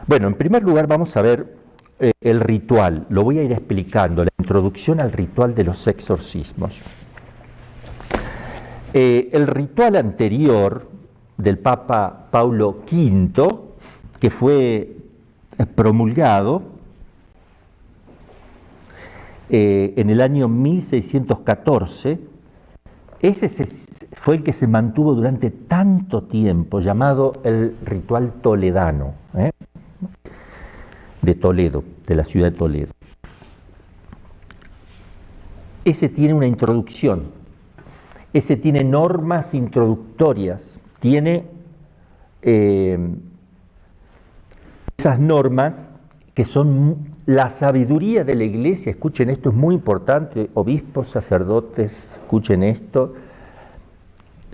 Bueno, en primer lugar vamos a ver el ritual. Lo voy a ir explicando, la introducción al ritual de los exorcismos. El ritual anterior del Papa Paulo V, que fue promulgado en el año 1614, ese fue el que se mantuvo durante tanto tiempo, llamado el ritual toledano, de Toledo, de la ciudad de Toledo. Ese tiene una introducción, ese tiene normas introductorias, tiene esas normas que son la sabiduría de la Iglesia. Escuchen esto, es muy importante, obispos, sacerdotes, escuchen esto.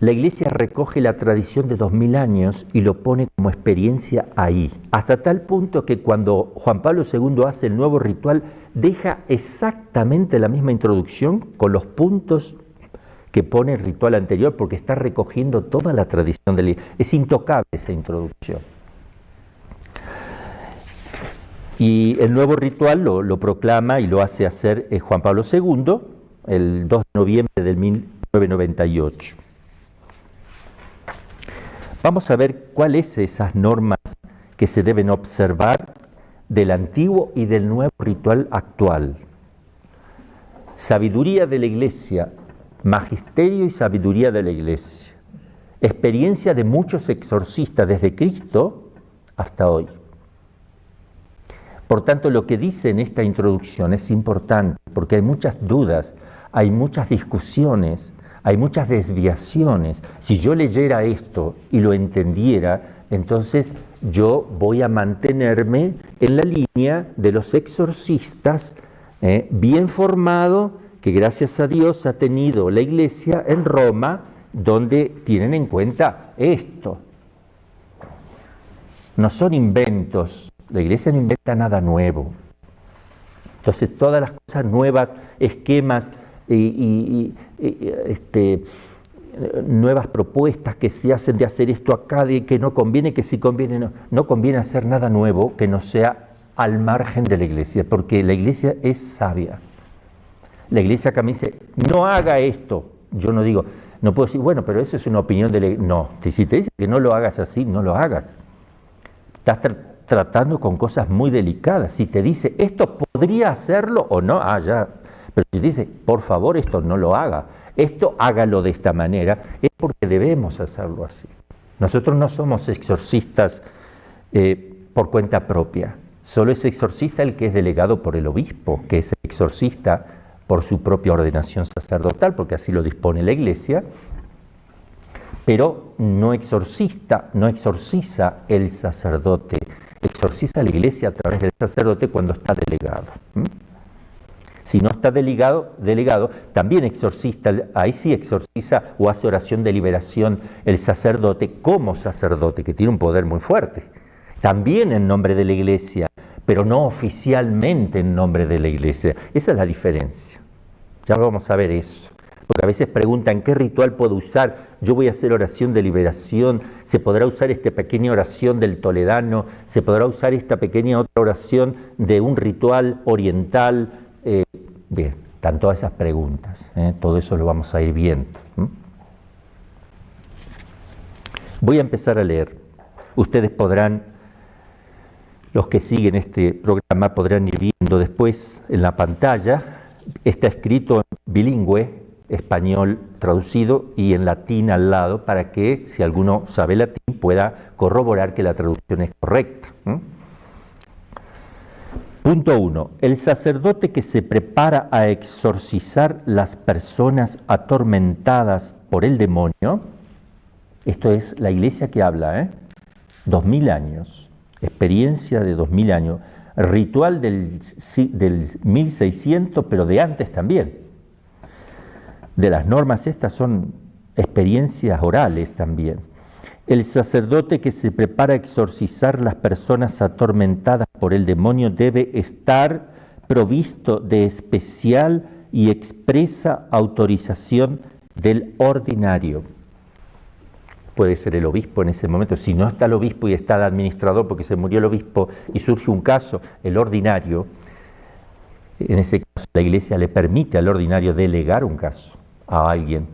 La Iglesia recoge la tradición de 2000 años y lo pone como experiencia ahí, hasta tal punto que cuando Juan Pablo II hace el nuevo ritual, deja exactamente la misma introducción con los puntos que pone el ritual anterior, porque está recogiendo toda la tradición de la Iglesia. Es intocable esa introducción. Y el nuevo ritual lo proclama y lo hace hacer Juan Pablo II el 2 de noviembre del 1998. Vamos a ver cuáles son esas normas que se deben observar del antiguo y del nuevo ritual actual. Sabiduría de la Iglesia, magisterio y sabiduría de la Iglesia. Experiencia de muchos exorcistas desde Cristo hasta hoy. Por tanto, lo que dice en esta introducción es importante porque hay muchas dudas, hay muchas discusiones, hay muchas desviaciones. Si yo leyera esto y lo entendiera, entonces yo voy a mantenerme en la línea de los exorcistas bien formado, que gracias a Dios ha tenido la Iglesia en Roma, donde tienen en cuenta esto. No son inventos. La Iglesia no inventa nada nuevo. Entonces todas las cosas nuevas, esquemas nuevas propuestas que se hacen de hacer esto acá, de que no conviene, que sí conviene, no conviene hacer nada nuevo que no sea al margen de la Iglesia, porque la Iglesia es sabia. La Iglesia acá me dice, no haga esto. Yo no digo, no puedo decir, bueno, pero eso es una opinión de la Iglesia. No, si te dice que no lo hagas así, no lo hagas. Estás tratando con cosas muy delicadas. Si te dice, esto podría hacerlo o no, ya. Pero si te dice, por favor, esto no lo haga, esto hágalo de esta manera, es porque debemos hacerlo así. Nosotros no somos exorcistas por cuenta propia. Solo es exorcista el que es delegado por el obispo, que es exorcista por su propia ordenación sacerdotal, porque así lo dispone la Iglesia, pero no exorciza el sacerdote, exorciza la Iglesia a través del sacerdote cuando está delegado. Si no está delegado, también exorcista, ahí sí exorciza o hace oración de liberación el sacerdote como sacerdote, que tiene un poder muy fuerte, también en nombre de la Iglesia, pero no oficialmente en nombre de la Iglesia. Esa es la diferencia. Ya vamos a ver eso. Porque a veces preguntan, ¿qué ritual puedo usar? Yo voy a hacer oración de liberación, ¿se podrá usar esta pequeña oración del toledano? ¿Se podrá usar esta pequeña otra oración de un ritual oriental? Bien, están todas esas preguntas, todo eso lo vamos a ir viendo. Voy a empezar a leer. Ustedes podrán, los que siguen este programa, podrán ir viendo después en la pantalla. Está escrito en bilingüe, español traducido y en latín al lado, para que si alguno sabe latín pueda corroborar que la traducción es correcta. Punto 1. El sacerdote que se prepara a exorcizar las personas atormentadas por el demonio, esto es la Iglesia que habla, 2000 años, experiencia de 2000 años, ritual del 1600, pero de antes también. De las normas estas son experiencias orales también. El sacerdote que se prepara a exorcizar las personas atormentadas por el demonio debe estar provisto de especial y expresa autorización del ordinario. puede ser el obispo en ese momento. Si no está el obispo y está el administrador porque se murió el obispo y surge un caso, el ordinario, en ese caso la Iglesia le permite al ordinario delegar un caso a alguien.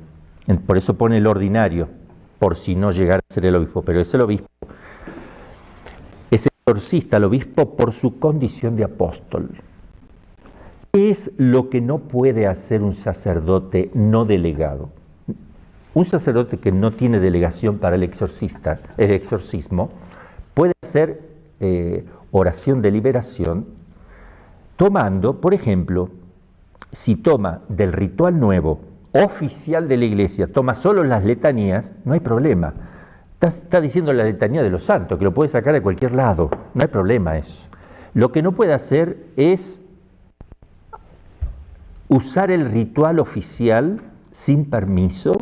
Por eso pone el ordinario, por si no llegara a ser el obispo, pero es el obispo. Es exorcista el obispo por su condición de apóstol. ¿Qué es lo que no puede hacer un sacerdote no delegado? Un sacerdote que no tiene delegación para el exorcismo, puede hacer oración de liberación tomando, por ejemplo, si toma del ritual nuevo, oficial de la Iglesia, toma solo las letanías, no hay problema. Está diciendo la letanía de los santos, que lo puede sacar de cualquier lado, no hay problema eso. Lo que no puede hacer es usar el ritual oficial sin permiso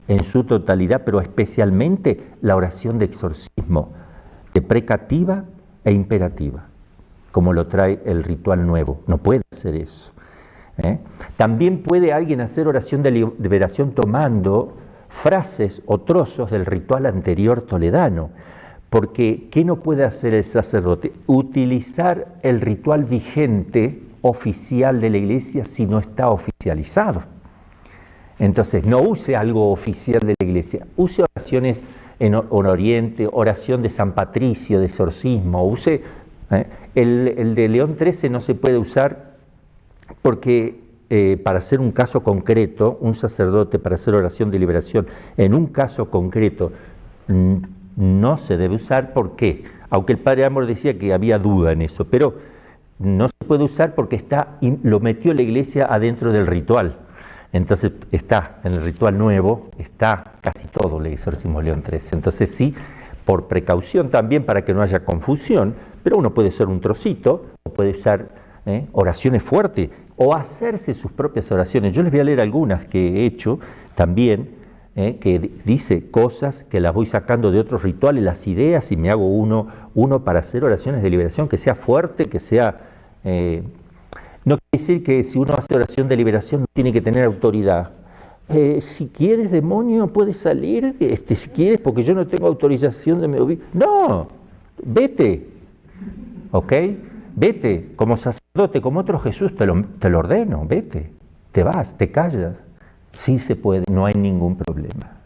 en su totalidad, pero especialmente la oración de exorcismo, de precativa e imperativa, como lo trae el ritual nuevo. No puede hacer eso. También puede alguien hacer oración de liberación tomando frases o trozos del ritual anterior toledano, porque ¿qué no puede hacer el sacerdote? Utilizar el ritual vigente oficial de la Iglesia si no está oficializado. Entonces, no use algo oficial de la Iglesia, use oraciones en Oriente, oración de San Patricio, de exorcismo, use el de León XIII no se puede usar porque para hacer un caso concreto, un sacerdote para hacer oración de liberación en un caso concreto no se debe usar. ¿Por qué? Aunque el Padre Amor decía que había duda en eso, pero no se puede usar porque lo metió la Iglesia adentro del ritual. Entonces está en el ritual nuevo, está casi todo el exorcismo León XIII. Entonces sí, por precaución también para que no haya confusión, pero uno puede usar un trocito, o puede usar oraciones fuertes, o hacerse sus propias oraciones. Yo les voy a leer algunas que he hecho también, que dice cosas que las voy sacando de otros rituales, las ideas, y me hago uno para hacer oraciones de liberación, que sea fuerte, que sea... no quiere decir que si uno hace oración de liberación no tiene que tener autoridad. Si quieres, demonio, puedes salir, si quieres, porque yo no tengo autorización de mi obispo. No, vete, ¿ok? Vete, como sacerdote, como otro Jesús, te lo ordeno, vete, te vas, te callas. Sí se puede, no hay ningún problema.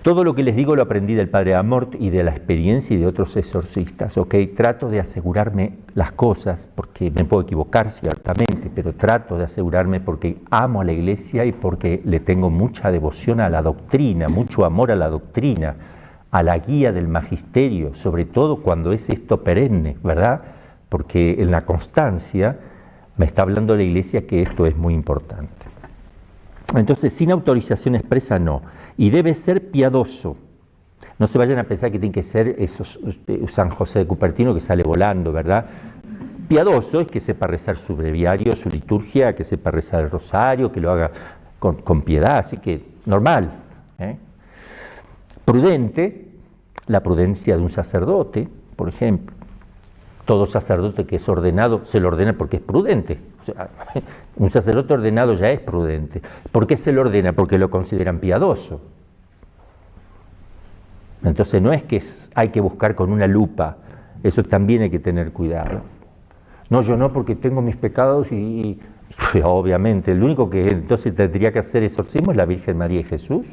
Todo lo que les digo lo aprendí del Padre Amort y de la experiencia y de otros exorcistas, ¿ok? Trato de asegurarme las cosas, porque me puedo equivocar ciertamente, pero trato de asegurarme porque amo a la Iglesia y porque le tengo mucha devoción a la doctrina, mucho amor a la doctrina, a la guía del magisterio, sobre todo cuando es esto perenne, ¿verdad? Porque en la constancia me está hablando la Iglesia que esto es muy importante. Entonces, sin autorización expresa, no. Y debe ser piadoso. No se vayan a pensar que tiene que ser San José de Cupertino que sale volando, ¿verdad? Piadoso es que sepa rezar su breviario, su liturgia, que sepa rezar el rosario, que lo haga con piedad, así que normal. Prudente, la prudencia de un sacerdote, por ejemplo. Todo sacerdote que es ordenado se lo ordena porque es prudente. O sea, un sacerdote ordenado ya es prudente. ¿Por qué se lo ordena? Porque lo consideran piadoso. Entonces no es que hay que buscar con una lupa, eso también hay que tener cuidado. No, yo no, porque tengo mis pecados y obviamente, el único que entonces tendría que hacer exorcismo es la Virgen María y Jesús.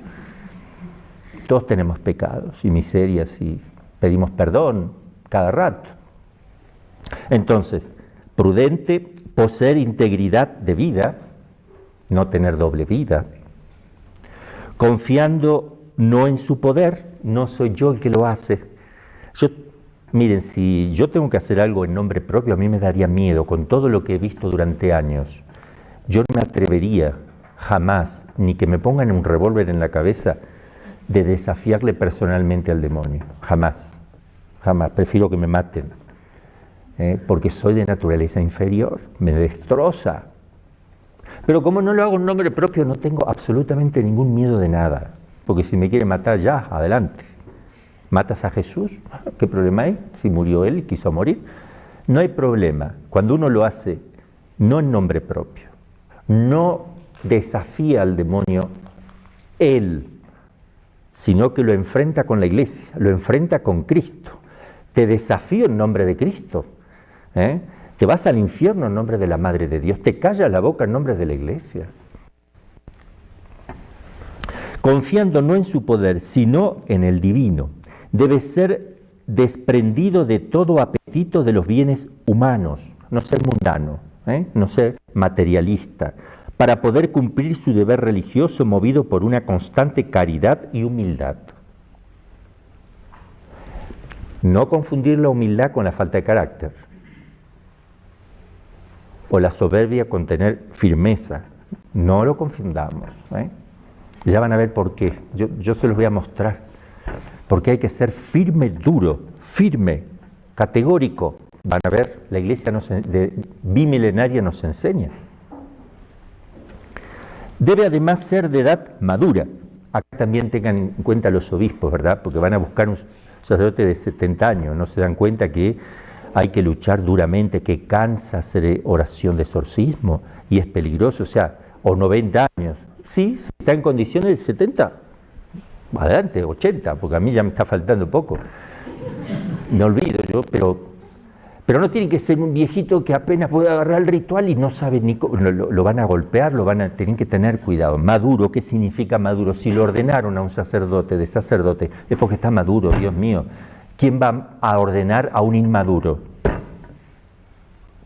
Todos tenemos pecados y miserias y pedimos perdón cada rato. Entonces, prudente, poseer integridad de vida, no tener doble vida, confiando no en su poder, no soy yo el que lo hace. Miren, si yo tengo que hacer algo en nombre propio, a mí me daría miedo, con todo lo que he visto durante años. Yo no me atrevería jamás, ni que me pongan un revólver en la cabeza, de desafiarle personalmente al demonio. Jamás, jamás. Prefiero que me maten. Porque soy de naturaleza inferior, me destroza. Pero como no lo hago en nombre propio, no tengo absolutamente ningún miedo de nada, porque si me quiere matar ya, adelante. ¿Matas a Jesús? ¿Qué problema hay? Si murió Él y quiso morir. No hay problema. Cuando uno lo hace no en nombre propio, no desafía al demonio Él, sino que lo enfrenta con la iglesia, lo enfrenta con Cristo. Te desafío en nombre de Cristo. Te vas al infierno en nombre de la Madre de Dios, te callas la boca en nombre de la iglesia. Confiando no en su poder, sino en el divino. Debe ser desprendido de todo apetito de los bienes humanos, no ser mundano, no ser materialista, para poder cumplir su deber religioso movido por una constante caridad y humildad. No confundir la humildad con la falta de carácter, o la soberbia con tener firmeza. No lo confundamos. Ya van a ver por qué. Yo se los voy a mostrar. Porque hay que ser firme, duro, firme, categórico. Van a ver, la iglesia bimilenaria nos enseña. Debe además ser de edad madura. Acá también tengan en cuenta los obispos, ¿verdad? Porque van a buscar un sacerdote de 70 años. No se dan cuenta que hay que luchar duramente, que cansa hacer oración de exorcismo y es peligroso, o 90 años. Sí, si está en condiciones de 70, adelante, 80, porque a mí ya me está faltando poco. Me olvido yo, pero no tiene que ser un viejito que apenas puede agarrar el ritual y no sabe ni cómo, lo van a golpear, tienen que tener cuidado. Maduro, ¿qué significa maduro? Si lo ordenaron a un sacerdote, es porque está maduro, Dios mío. ¿Quién va a ordenar a un inmaduro?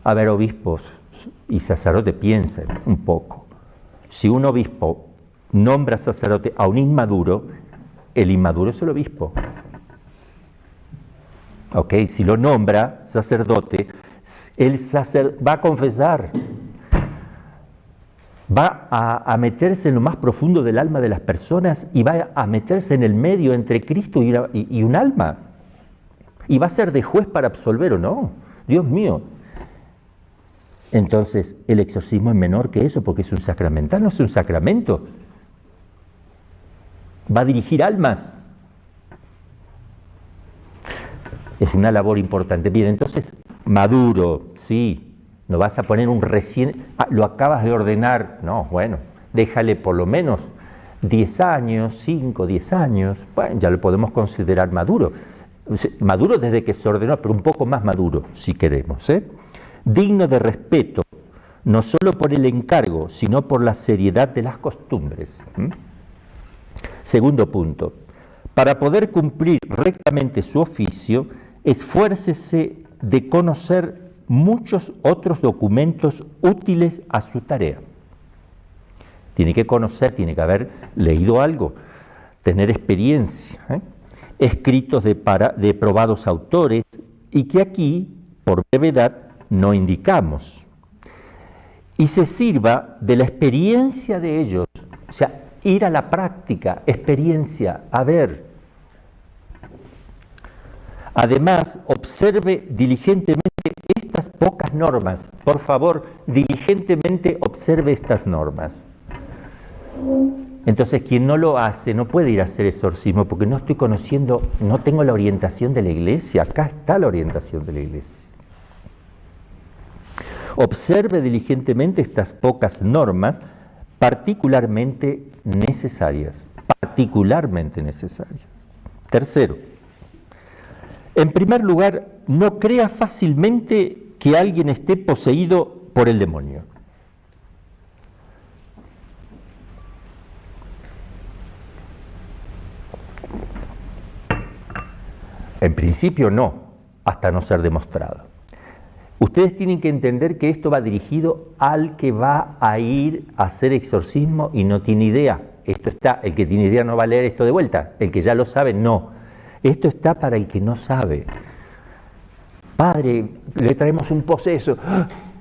A ver, obispos y sacerdotes, piensen un poco. Si un obispo nombra sacerdote a un inmaduro, el inmaduro es el obispo. Si lo nombra sacerdote, el sacerdote va a confesar, va a meterse en lo más profundo del alma de las personas y va a meterse en el medio entre Cristo y un alma. Y va a ser de juez para absolver o no. Dios mío. Entonces, el exorcismo es menor que eso porque es un sacramental, no es un sacramento. Va a dirigir almas. Es una labor importante. Bien, entonces, maduro, sí. No vas a poner un recién... lo acabas de ordenar. No, bueno, déjale por lo menos 10 años, 5, 10 años. Bueno, ya lo podemos considerar maduro. Maduro desde que se ordenó, pero un poco más maduro, si queremos. Digno de respeto, no solo por el encargo, sino por la seriedad de las costumbres. Segundo punto, para poder cumplir rectamente su oficio, esfuércese de conocer muchos otros documentos útiles a su tarea. Tiene que conocer, tiene que haber leído algo, tener experiencia, escritos de probados autores y que aquí, por brevedad, no indicamos. Y se sirva de la experiencia de ellos, ir a la práctica, experiencia, a ver. Además, observe diligentemente estas pocas normas. Por favor, diligentemente observe estas normas. Entonces, quien no lo hace no puede ir a hacer exorcismo porque no estoy conociendo, no tengo la orientación de la iglesia. Acá está la orientación de la iglesia. Observe diligentemente estas pocas normas particularmente necesarias. Tercero, en primer lugar, no crea fácilmente que alguien esté poseído por el demonio. En principio no, hasta no ser demostrado. Ustedes tienen que entender que esto va dirigido al que va a ir a hacer exorcismo y no tiene idea. Esto está, el que tiene idea no va a leer esto de vuelta, el que ya lo sabe, no. Esto está para el que no sabe. Padre, le traemos un poseso.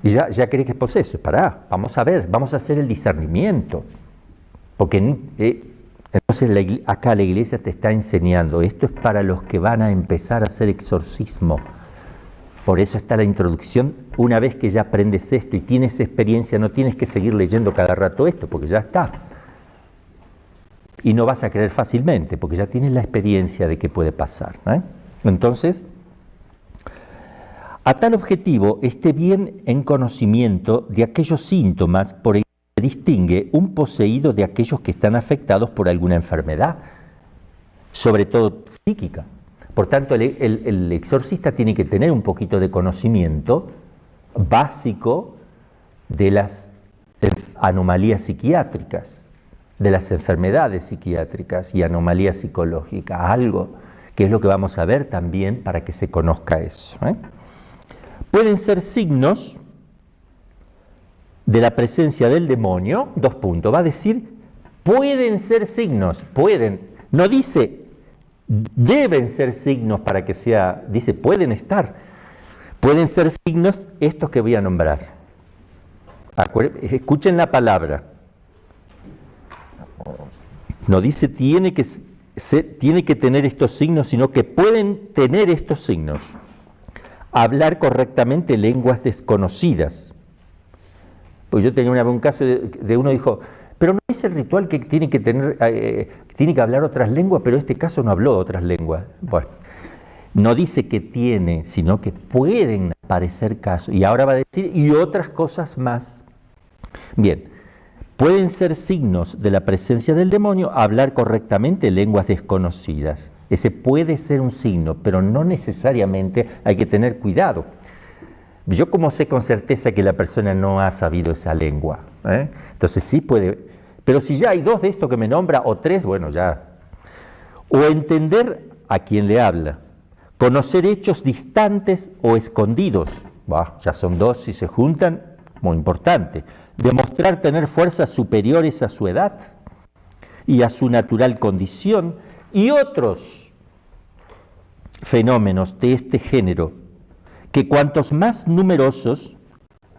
Y ya cree que es poseso. Pará, vamos a ver, vamos a hacer el discernimiento. Porque entonces acá la iglesia te está enseñando, esto es para los que van a empezar a hacer exorcismo. Por eso está la introducción. Una vez que ya aprendes esto y tienes experiencia, no tienes que seguir leyendo cada rato esto, porque ya está. Y no vas a creer fácilmente, porque ya tienes la experiencia de qué puede pasar. Entonces, a tal objetivo, esté bien en conocimiento de aquellos síntomas por el que se distingue un poseído de aquellos que están afectados por alguna enfermedad. sobre todo psíquica. Por tanto, el exorcista tiene que tener un poquito de conocimiento básico de las anomalías psiquiátricas, de las enfermedades psiquiátricas y anomalías psicológicas, algo que es lo que vamos a ver también para que se conozca eso. Pueden ser signos de la presencia del demonio, dos puntos, va a decir, pueden ser signos, pueden, no dice, deben ser signos para que sea, dice, pueden estar, pueden ser signos estos que voy a nombrar. Escuchen la palabra. No dice tiene que tener estos signos, sino que pueden tener estos signos. Hablar correctamente lenguas desconocidas. Pues yo tenía un caso de uno dijo, pero no es el ritual que tiene que tener, tiene que hablar otras lenguas, pero en este caso no habló otras lenguas. Bueno, no dice que tiene, sino que pueden aparecer casos. Y ahora va a decir, y otras cosas más. Bien, pueden ser signos de la presencia del demonio hablar correctamente lenguas desconocidas. Ese puede ser un signo, pero no necesariamente, hay que tener cuidado. Yo como sé con certeza que la persona no ha sabido esa lengua, entonces sí puede, pero si ya hay dos de estos que me nombra, o tres, bueno ya. O entender a quien le habla, conocer hechos distantes o escondidos, ya son dos, si se juntan, muy importante. Demostrar tener fuerzas superiores a su edad y a su natural condición, y otros fenómenos de este género, que cuantos más numerosos,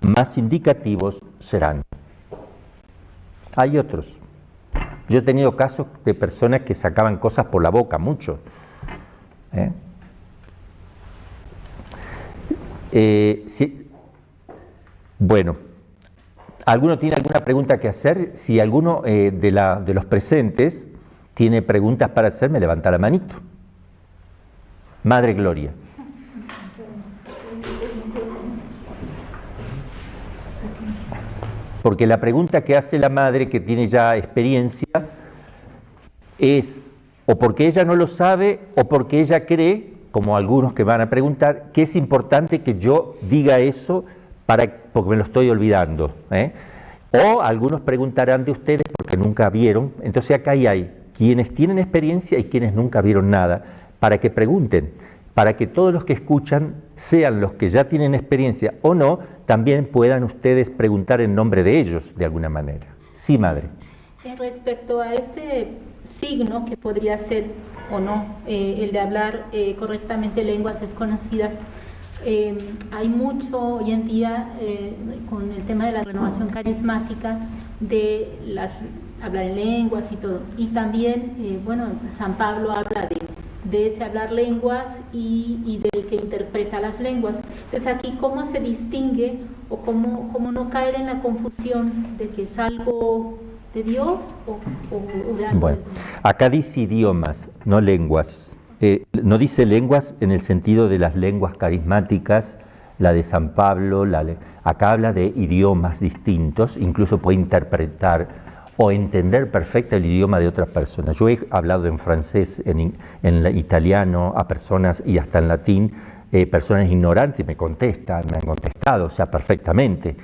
más indicativos serán. Hay otros. Yo he tenido casos de personas que sacaban cosas por la boca, mucho. Bueno, ¿alguno tiene alguna pregunta que hacer? Si alguno de los presentes tiene preguntas para hacer, me levanta la manito. Madre Gloria. Porque la pregunta que hace la madre, que tiene ya experiencia, es o porque ella no lo sabe o porque ella cree, como algunos que van a preguntar, que es importante que yo diga eso porque me lo estoy olvidando. O algunos preguntarán de ustedes porque nunca vieron. Entonces acá hay quienes tienen experiencia y quienes nunca vieron nada, para que pregunten, para que todos los que escuchan, sean los que ya tienen experiencia o no, también puedan ustedes preguntar en nombre de ellos, de alguna manera. Sí, madre. Respecto a este signo, que podría ser o no el de hablar correctamente lenguas desconocidas, hay mucho hoy en día con el tema de la renovación carismática, de hablar en lenguas y todo. Y también, San Pablo habla de ese hablar lenguas y del que interpreta las lenguas. Entonces aquí, ¿cómo se distingue o cómo no caer en la confusión de que es algo de Dios o de algo? Bueno, acá dice idiomas, no lenguas. No dice lenguas en el sentido de las lenguas carismáticas, la de San Pablo, acá habla de idiomas distintos, incluso puede interpretar o entender perfecto el idioma de otras personas. Yo he hablado en francés, en italiano a personas y hasta en latín, personas ignorantes me han contestado, o sea, perfectamente,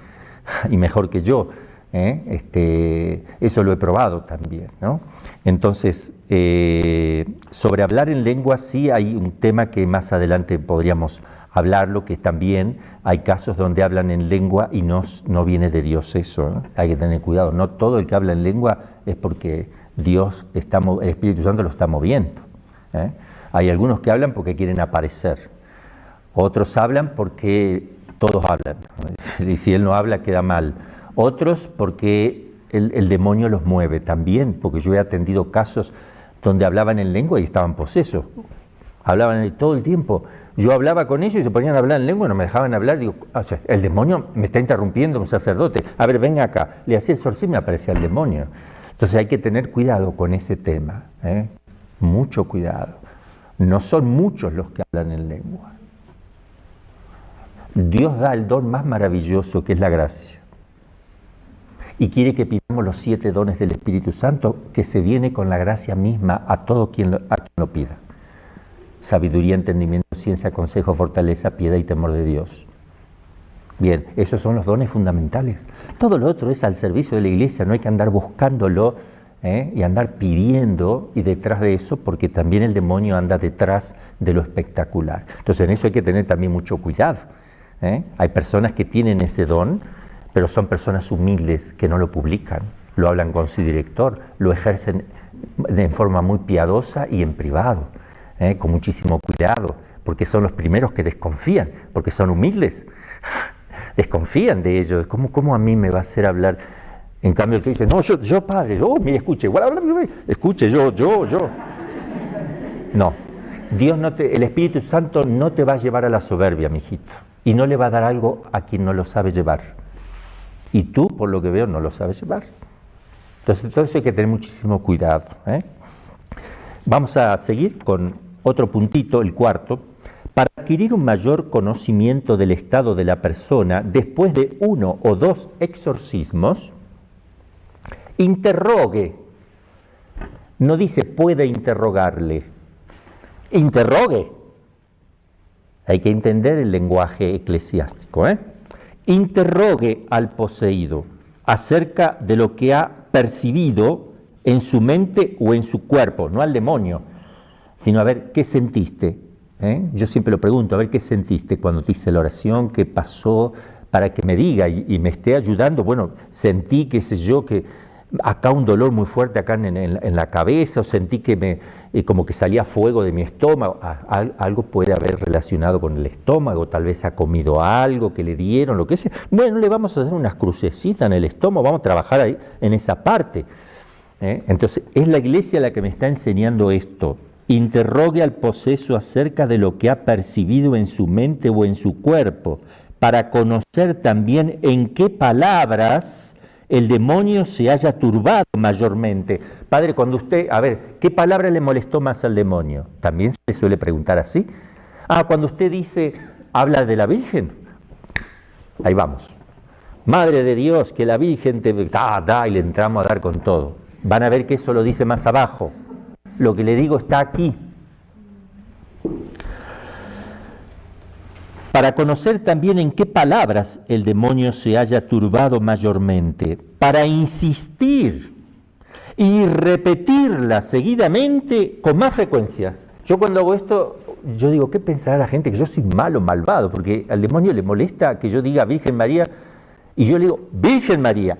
y mejor que yo. Eso lo he probado también, ¿no? Entonces, sobre hablar en lengua sí hay un tema que más adelante podríamos hablarlo, que también hay casos donde hablan en lengua y no viene de Dios eso, ¿no? Hay que tener cuidado, no todo el que habla en lengua es porque Dios, el Espíritu Santo lo está moviendo. Hay algunos que hablan porque quieren aparecer, otros hablan porque todos hablan, y si él no habla queda mal. Otros porque el demonio los mueve también, porque yo he atendido casos donde hablaban en lengua y estaban posesos. Hablaban todo el tiempo. Yo hablaba con ellos y se ponían a hablar en lengua y no me dejaban hablar. Digo, el demonio me está interrumpiendo, un sacerdote. A ver, venga acá. Le hacía el exorcismo y me aparecía el demonio. Entonces hay que tener cuidado con ese tema. Mucho cuidado. No son muchos los que hablan en lengua. Dios da el don más maravilloso, que es la gracia. y quiere que pidamos los 7 dones del Espíritu Santo, que se viene con la gracia misma a todo quien lo pida. Sabiduría, entendimiento, ciencia, consejo, fortaleza, piedad y temor de Dios. Bien, esos son los dones fundamentales. Todo lo otro es al servicio de la iglesia, no hay que andar buscándolo y andar pidiendo y detrás de eso, porque también el demonio anda detrás de lo espectacular. Entonces en eso hay que tener también mucho cuidado. Hay personas que tienen ese don, pero son personas humildes que no lo publican, lo hablan con su director, lo ejercen de forma muy piadosa y en privado, con muchísimo cuidado, porque son los primeros que desconfían, porque son humildes. Desconfían de ellos. ¿Cómo a mí me va a hacer hablar? En cambio el que dice, no, yo padre, mire, escuche, yo. No, el Espíritu Santo no te va a llevar a la soberbia, mijito, y no le va a dar algo a quien no lo sabe llevar. Y tú, por lo que veo, no lo sabes llevar. Entonces, todo eso hay que tener muchísimo cuidado. Vamos a seguir con otro puntito, el cuarto. Para adquirir un mayor conocimiento del estado de la persona, después de 1 o 2 exorcismos, interrogue. No dice puede interrogarle. Interrogue. Hay que entender el lenguaje eclesiástico. Interrogue al poseído acerca de lo que ha percibido en su mente o en su cuerpo, no al demonio, sino a ver qué sentiste. Yo siempre lo pregunto, a ver qué sentiste cuando te hice la oración, qué pasó, para que me diga y me esté ayudando. Bueno, sentí, qué sé yo, que acá un dolor muy fuerte acá en la cabeza, o sentí que como que salía fuego de mi estómago. Algo puede haber relacionado con el estómago, tal vez ha comido algo que le dieron, lo que sea. Bueno, le vamos a hacer unas crucecitas en el estómago, vamos a trabajar ahí en esa parte. Entonces, es la iglesia la que me está enseñando esto. Interrogue al poseso acerca de lo que ha percibido en su mente o en su cuerpo, para conocer también en qué palabras el demonio se haya turbado mayormente. Padre, cuando usted, a ver, ¿qué palabra le molestó más al demonio? También se le suele preguntar así. Cuando usted dice, habla de la Virgen. Ahí vamos. Madre de Dios, que la Virgen te... y le entramos a dar con todo. Van a ver que eso lo dice más abajo. Lo que le digo está aquí. Para conocer también en qué palabras el demonio se haya turbado mayormente, para insistir y repetirla seguidamente con más frecuencia. Yo cuando hago esto, yo digo, ¿qué pensará la gente? Que yo soy malo, malvado, porque al demonio le molesta que yo diga Virgen María, y yo le digo, Virgen María,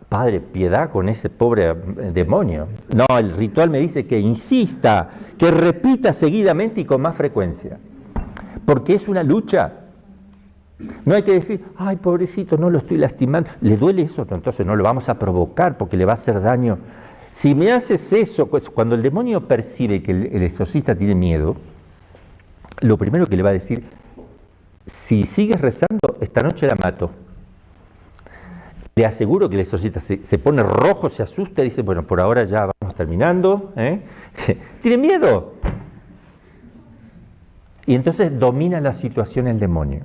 Padre, piedad con ese pobre demonio. No, el ritual me dice que insista, que repita seguidamente y con más frecuencia. Porque es una lucha. No hay que decir, ay, pobrecito, no lo estoy lastimando. ¿Le duele eso? No, entonces no lo vamos a provocar porque le va a hacer daño. Si me haces eso, pues, cuando el demonio percibe que el exorcista tiene miedo, lo primero que le va a decir, si sigues rezando, esta noche la mato. Le aseguro que el exorcista se pone rojo, se asusta y dice, bueno, por ahora ya vamos terminando. ¿Tiene miedo? Y entonces domina la situación el demonio.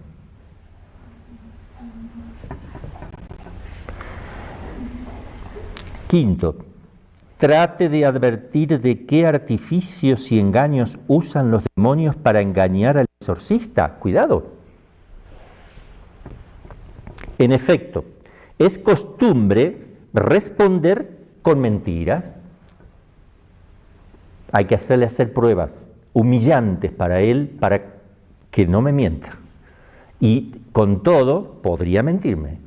Quinto, trate de advertir de qué artificios y engaños usan los demonios para engañar al exorcista. Cuidado. En efecto, es costumbre responder con mentiras. Hay que hacerle hacer pruebas humillantes para él, para que no me mienta. Y con todo, podría mentirme.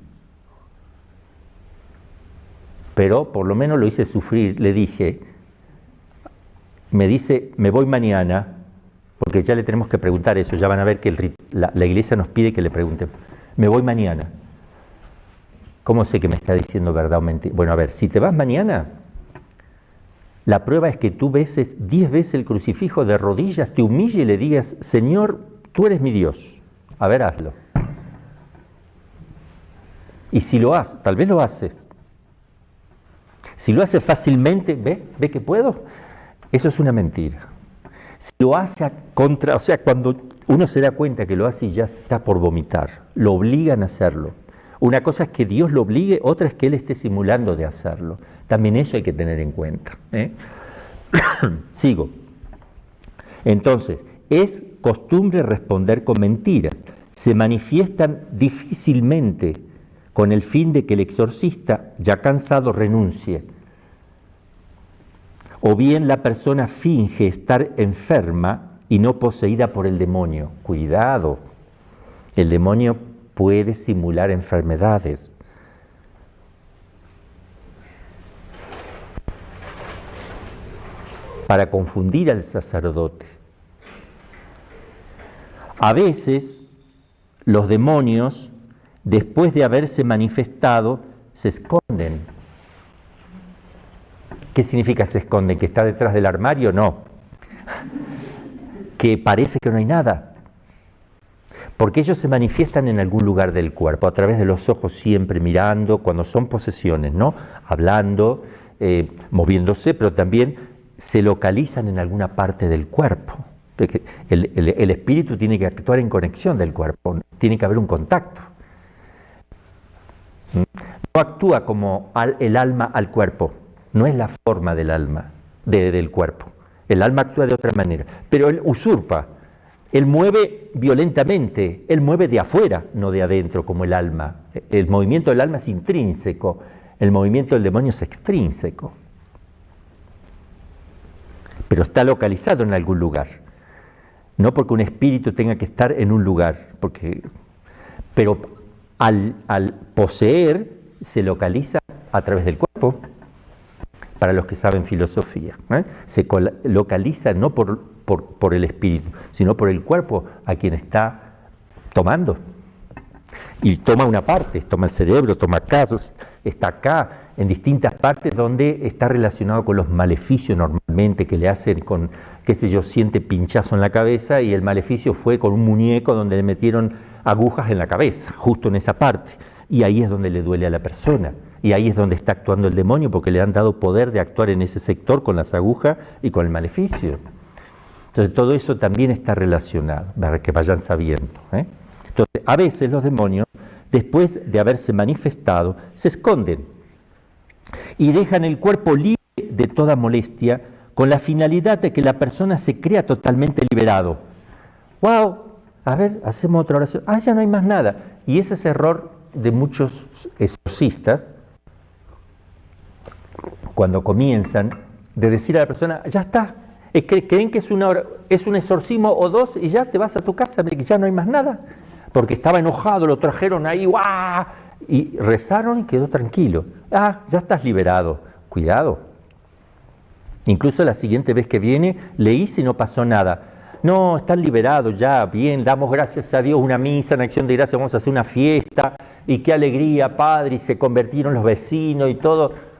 Pero por lo menos lo hice sufrir. Le dije, me dice, me voy mañana, porque ya le tenemos que preguntar eso. Ya van a ver que la iglesia nos pide que le preguntemos. Me voy mañana. ¿Cómo sé que me está diciendo verdad o mentira? Bueno, a ver, si te vas mañana, la prueba es que tú beses 10 veces el crucifijo de rodillas, te humilles y le digas, Señor, tú eres mi Dios. A ver, hazlo. Y si lo hace, tal vez lo hace. Si lo hace fácilmente, ¿ve que puedo? Eso es una mentira. Si lo hace o sea, cuando uno se da cuenta que lo hace y ya está por vomitar, lo obligan a hacerlo, Una cosa es que Dios lo obligue, otra es que él esté simulando de hacerlo. También eso hay que tener en cuenta. Sigo. Entonces, es costumbre responder con mentiras. Se manifiestan difícilmente con el fin de que el exorcista, ya cansado, renuncie. O bien la persona finge estar enferma y no poseída por el demonio. Cuidado, el demonio puede simular enfermedades. Para confundir al sacerdote. A veces los demonios, después de haberse manifestado, se esconden. ¿Qué significa se esconden? ¿Que está detrás del armario? No. Que parece que no hay nada. Porque ellos se manifiestan en algún lugar del cuerpo, a través de los ojos siempre mirando, cuando son posesiones, ¿no? Hablando, moviéndose, pero también se localizan en alguna parte del cuerpo. El espíritu tiene que actuar en conexión del cuerpo, tiene que haber un contacto. No actúa como el alma al cuerpo, no es la forma del alma, del cuerpo. El alma actúa de otra manera, pero él usurpa, él mueve violentamente, él mueve de afuera, no de adentro como el alma. El movimiento del alma es intrínseco, el movimiento del demonio es extrínseco. Pero está localizado en algún lugar. No porque un espíritu tenga que estar en un lugar, pero al poseer se localiza a través del cuerpo, para los que saben filosofía. Se localiza no por el espíritu, sino por el cuerpo a quien está tomando. Y toma una parte, toma el cerebro, toma acá, está acá, en distintas partes donde está relacionado con los maleficios normalmente que le hacen con, qué sé yo, siente pinchazo en la cabeza y el maleficio fue con un muñeco donde le metieron agujas en la cabeza, justo en esa parte. Y ahí es donde le duele a la persona. Y ahí es donde está actuando el demonio porque le han dado poder de actuar en ese sector con las agujas y con el maleficio. Entonces todo eso también está relacionado, para que vayan sabiendo. Entonces a veces los demonios, después de haberse manifestado, se esconden y dejan el cuerpo libre de toda molestia con la finalidad de que la persona se crea totalmente liberado. ¡Wow! A ver, hacemos otra oración. Ah, ya no hay más nada. Y ese es error de muchos exorcistas cuando comienzan de decir a la persona, ya está, es que creen que es un exorcismo o dos y ya te vas a tu casa, que ya no hay más nada, porque estaba enojado, lo trajeron ahí, ¡guau! Y rezaron y quedó tranquilo. Ah, ya estás liberado. Cuidado. Incluso la siguiente vez que viene, le hice y no pasó nada. No, están liberados ya, bien, damos gracias a Dios, una misa en acción de gracias, vamos a hacer una fiesta, y qué alegría, Padre, y se convirtieron los vecinos y todo.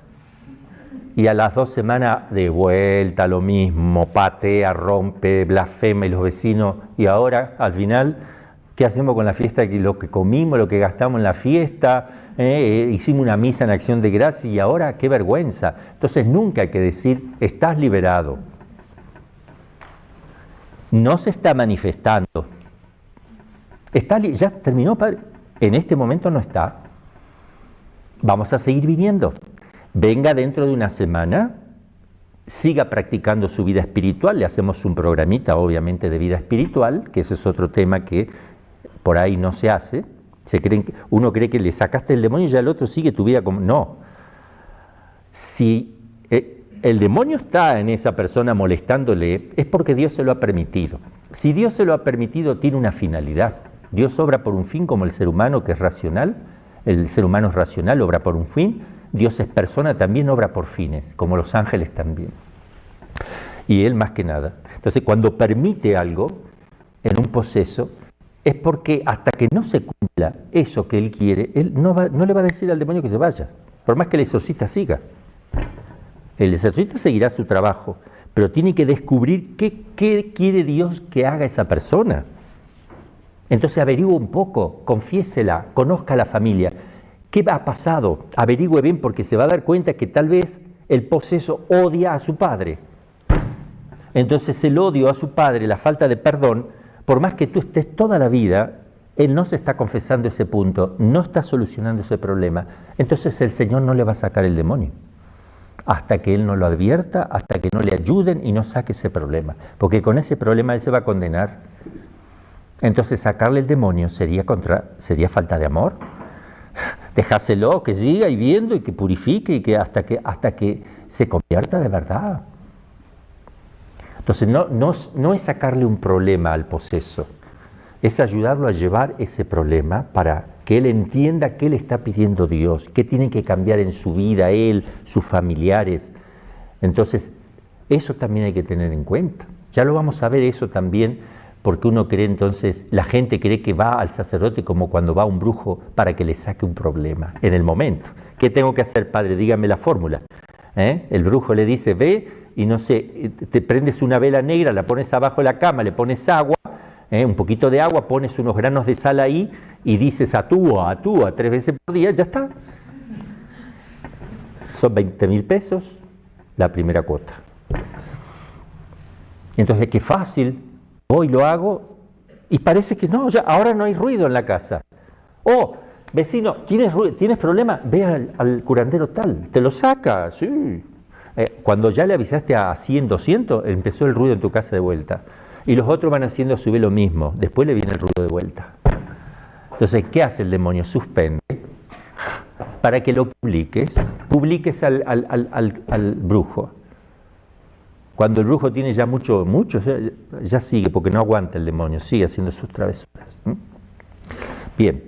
Y a las 2 semanas de vuelta lo mismo, patea, rompe, blasfema y los vecinos. Y ahora, al final, ¿qué hacemos con la fiesta? Lo que comimos, lo que gastamos en la fiesta, hicimos una misa en acción de gracia y ahora qué vergüenza. Entonces nunca hay que decir, estás liberado. No se está manifestando. Ya terminó, Padre. En este momento no está. Vamos a seguir viniendo. Venga dentro de una semana, siga practicando su vida espiritual. Le hacemos un programita, obviamente, de vida espiritual, que ese es otro tema que por ahí no se hace. Uno cree que le sacaste el demonio y ya el otro sigue tu vida como... No. Si el demonio está en esa persona molestándole, es porque Dios se lo ha permitido. Si Dios se lo ha permitido, tiene una finalidad. Dios obra por un fin como el ser humano, que es racional. El ser humano es racional, obra por un fin. Dios es persona, también obra por fines, como los ángeles también. Y Él más que nada. Entonces, cuando permite algo en un proceso, es porque hasta que no se cumpla eso que Él quiere, Él no le va a decir al demonio que se vaya, por más que el exorcista siga. El exorcista seguirá su trabajo, pero tiene que descubrir qué quiere Dios que haga esa persona. Entonces averigüe un poco, confiésela, conozca a la familia. ¿Qué ha pasado? Averigüe bien porque se va a dar cuenta que tal vez el poseso odia a su padre. Entonces el odio a su padre, la falta de perdón, por más que tú estés toda la vida él no se está confesando ese punto, no está solucionando ese problema, entonces el Señor no le va a sacar el demonio. Hasta que él no lo advierta, hasta que no le ayuden y no saque ese problema. Porque con ese problema él se va a condenar. Entonces sacarle el demonio sería falta de amor. Dejáselo, que siga y viendo y que purifique y que hasta que se convierta de verdad. Entonces no es sacarle un problema al poseso, es ayudarlo a llevar ese problema para que él entienda qué le está pidiendo Dios, qué tiene que cambiar en su vida, él, sus familiares. Entonces, eso también hay que tener en cuenta. Ya lo vamos a ver eso también, porque uno cree entonces, la gente cree que va al sacerdote como cuando va a un brujo para que le saque un problema, en el momento. ¿Qué tengo que hacer, padre? Dígame la fórmula. El brujo le dice, ve y no sé, te prendes una vela negra, la pones abajo de la cama, le pones agua, un poquito de agua, pones unos granos de sal ahí y dices atúa 3 veces por día, ya está. Son 20.000 pesos la primera cuota. Entonces, qué fácil, voy, lo hago y parece que no, ya ahora no hay ruido en la casa. Oh, vecino, ¿tienes problema? Ve al curandero tal, te lo saca, sí. Cuando ya le avisaste a 100, 200, empezó el ruido en tu casa de vuelta. Y los otros van haciendo a su vez lo mismo. Después le viene el ruido de vuelta. Entonces, ¿qué hace el demonio? Suspende. Para que lo publiques al brujo. Cuando el brujo tiene ya mucho, ya sigue, porque no aguanta el demonio, sigue haciendo sus travesuras. Bien.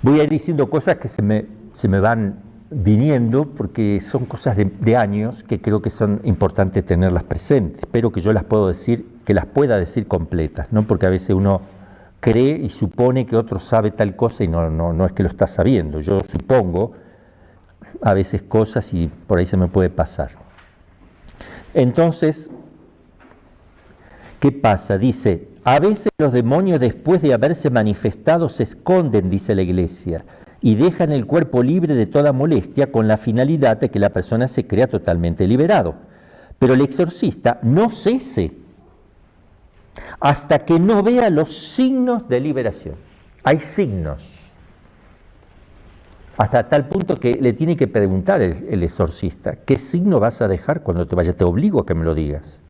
Voy a ir diciendo cosas que se me van viniendo, porque son cosas de años que creo que son importantes tenerlas presentes. Espero que yo las pueda decir completas, ¿no? Porque a veces uno cree y supone que otro sabe tal cosa y no es que lo está sabiendo. Yo supongo a veces cosas y por ahí se me puede pasar. Entonces, ¿qué pasa? Dice, a veces los demonios después de haberse manifestado se esconden, dice la Iglesia, y dejan el cuerpo libre de toda molestia con la finalidad de que la persona se crea totalmente liberado. Pero el exorcista no cese hasta que no vea los signos de liberación. Hay signos. Hasta tal punto que le tiene que preguntar el exorcista, ¿qué signo vas a dejar cuando te vayas? Te obligo a que me lo digas.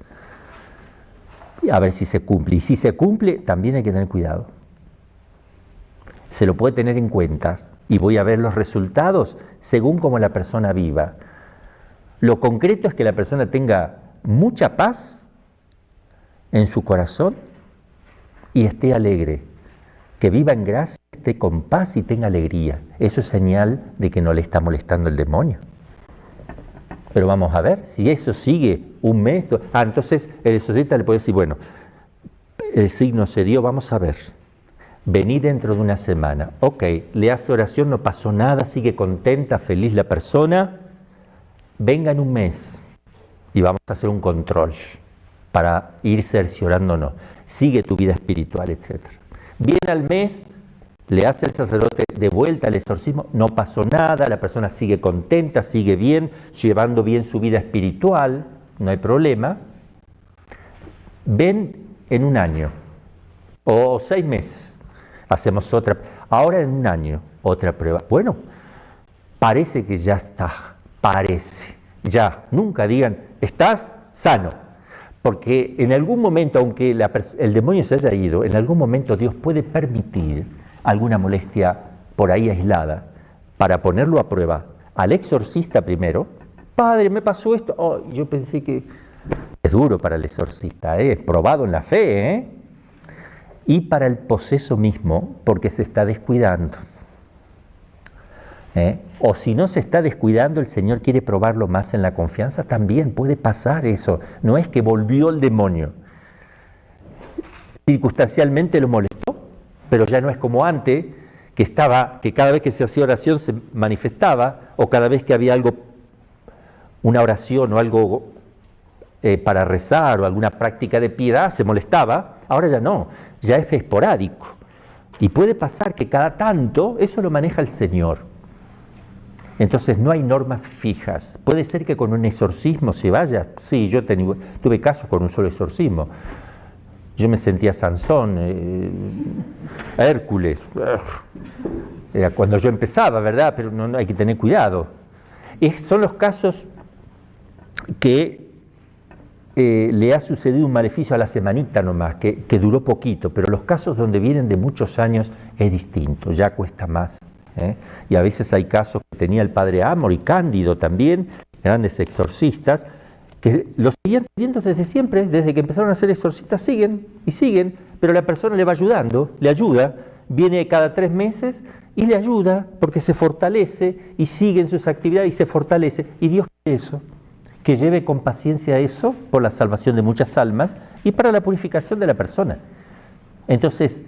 Y a ver si se cumple. Y si se cumple, también hay que tener cuidado. Se lo puede tener en cuenta. Y voy a ver los resultados según como la persona viva. Lo concreto es que la persona tenga mucha paz en su corazón y esté alegre. Que viva en gracia, esté con paz y tenga alegría. Eso es señal de que no le está molestando el demonio. Pero vamos a ver, si eso sigue un mes... entonces el exorcista le puede decir, bueno, el signo se dio, vamos a ver. Vení dentro de una semana. Ok, le hace oración, no pasó nada, sigue contenta, feliz la persona. Venga en un mes y vamos a hacer un control para ir cerciorándonos. Sigue tu vida espiritual, etc. Viene al mes, le hace el sacerdote de vuelta el exorcismo, no pasó nada, la persona sigue contenta, sigue bien, llevando bien su vida espiritual, no hay problema. Ven en un año o 6 meses. Hacemos otra, ahora en un año, otra prueba. Bueno, parece que ya está, ya, nunca digan, estás sano, porque en algún momento, aunque el demonio se haya ido, en algún momento Dios puede permitir alguna molestia por ahí aislada, para ponerlo a prueba. Al exorcista primero, padre, me pasó esto, yo pensé que es duro para el exorcista, probado en la fe, y para el poseso mismo, porque se está descuidando. O si no se está descuidando, el Señor quiere probarlo más en la confianza, también puede pasar eso. No es que volvió el demonio. Circunstancialmente lo molestó, pero ya no es como antes, que cada vez que se hacía oración se manifestaba, o cada vez que había algo, una oración o algo para rezar o alguna práctica de piedad, se molestaba. Ahora ya no, ya es esporádico. Y puede pasar que cada tanto, eso lo maneja el Señor. Entonces no hay normas fijas. Puede ser que con un exorcismo se vaya. Sí, yo tuve casos con un solo exorcismo. Yo me sentía Sansón, Hércules. Era cuando yo empezaba, ¿verdad? Pero no hay que tener cuidado. Son los casos que le ha sucedido un maleficio a la semanita nomás, que duró poquito, pero los casos donde vienen de muchos años es distinto, ya cuesta más. Y a veces hay casos que tenía el padre Amor y Cándido también, grandes exorcistas, que los seguían teniendo desde siempre, desde que empezaron a ser exorcistas, siguen y siguen, pero la persona le va ayudando, le ayuda, viene cada 3 meses y le ayuda porque se fortalece y sigue en sus actividades y se fortalece. Y Dios quiere eso, que lleve con paciencia eso por la salvación de muchas almas y para la purificación de la persona. Entonces,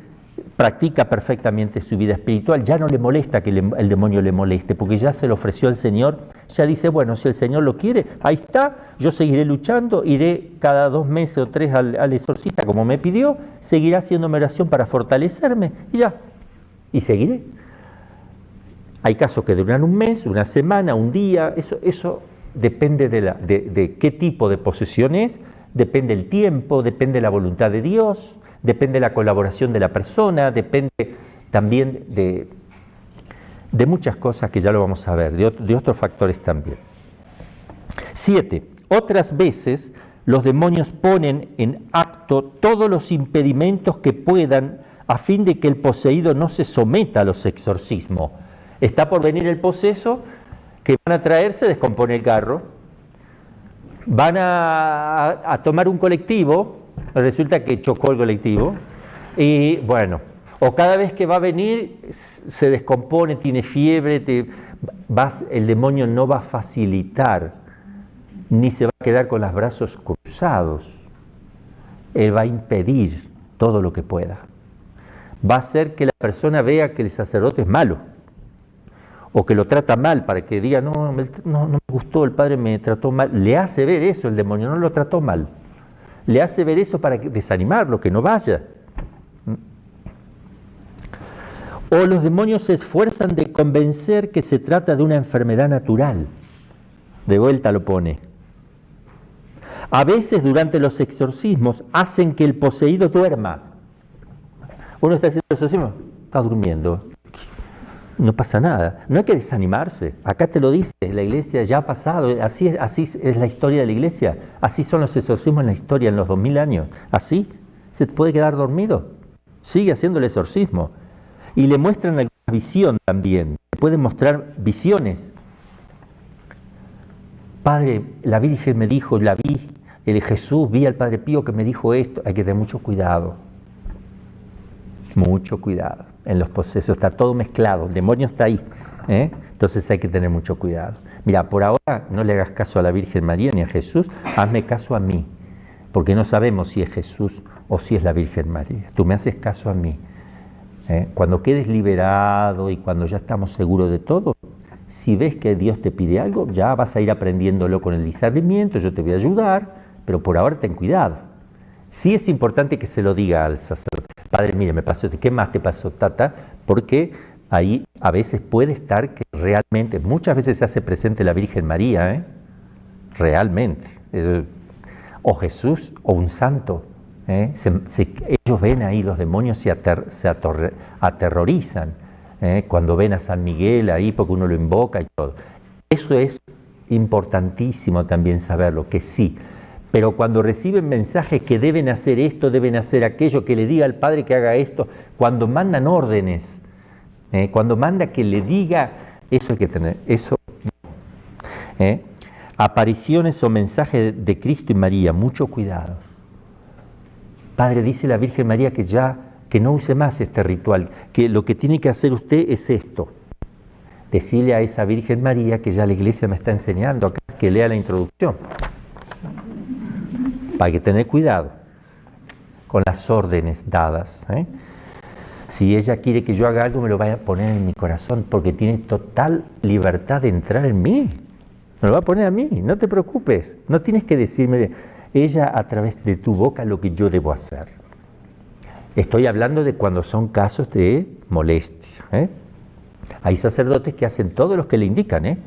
practica perfectamente su vida espiritual, ya no le molesta que el demonio le moleste, porque ya se lo ofreció el Señor, ya dice, bueno, si el Señor lo quiere, ahí está, yo seguiré luchando, iré cada 2 meses o 3 al exorcista como me pidió, seguirá haciéndome oración para fortalecerme, y ya, y seguiré. Hay casos que duran un mes, una semana, un día, eso depende de qué tipo de posesión es, depende del tiempo, depende de la voluntad de Dios, depende de la colaboración de la persona, depende también de muchas cosas que ya lo vamos a ver, de otros factores también. 7. Otras veces los demonios ponen en acto todos los impedimentos que puedan a fin de que el poseído no se someta a los exorcismos. Está por venir el poseso, que van a traerse, descompone el carro, van a tomar un colectivo, resulta que chocó el colectivo, y bueno, o cada vez que va a venir se descompone, tiene fiebre, el demonio no va a facilitar, ni se va a quedar con los brazos cruzados, él va a impedir todo lo que pueda, va a hacer que la persona vea que el sacerdote es malo, o que lo trata mal, para que diga, no me gustó, el padre me trató mal. Le hace ver eso el demonio, no lo trató mal. Le hace ver eso para desanimarlo, que no vaya. O los demonios se esfuerzan de convencer que se trata de una enfermedad natural. De vuelta lo pone. A veces durante los exorcismos hacen que el poseído duerma. Uno está haciendo el exorcismo, está durmiendo. No pasa nada, no hay que desanimarse, acá te lo dice, la iglesia ya ha pasado, así es la historia de la iglesia, así son los exorcismos en la historia, en los 2000 años, así se puede quedar dormido, sigue haciendo el exorcismo, y le muestran alguna visión también, le pueden mostrar visiones. Padre, la Virgen me dijo, la vi, Jesús, vi al Padre Pío que me dijo esto, hay que tener mucho cuidado. Mucho cuidado, en los posesos está todo mezclado, el demonio está ahí, entonces hay que tener mucho cuidado. Mira, por ahora no le hagas caso a la Virgen María ni a Jesús, hazme caso a mí, porque no sabemos si es Jesús o si es la Virgen María, tú me haces caso a mí. Cuando quedes liberado y cuando ya estamos seguros de todo, si ves que Dios te pide algo, ya vas a ir aprendiéndolo con el discernimiento, yo te voy a ayudar, pero por ahora ten cuidado. Sí es importante que se lo diga al sacerdote. Padre, mire, me pasó esto, ¿qué más te pasó, tata? Porque ahí a veces puede estar que realmente, muchas veces se hace presente la Virgen María, realmente, o Jesús, o un santo, ellos ven ahí, los demonios se aterrorizan, cuando ven a San Miguel ahí, porque uno lo invoca y todo. Eso es importantísimo también saberlo, que sí. Pero cuando reciben mensajes que deben hacer esto, deben hacer aquello, que le diga al Padre que haga esto, cuando mandan órdenes, cuando manda que le diga, eso hay que tener, eso. Apariciones o mensajes de Cristo y María, mucho cuidado. Padre, dice la Virgen María que no use más este ritual, que lo que tiene que hacer usted es esto. Decirle a esa Virgen María que ya la Iglesia me está enseñando acá, que lea la introducción. Hay que tener cuidado con las órdenes dadas. Si ella quiere que yo haga algo, me lo vaya a poner en mi corazón, porque tiene total libertad de entrar en mí. Me lo va a poner a mí, no te preocupes. No tienes que decirme, ella a través de tu boca, lo que yo debo hacer. Estoy hablando de cuando son casos de molestia. Hay sacerdotes que hacen todo lo que le indican,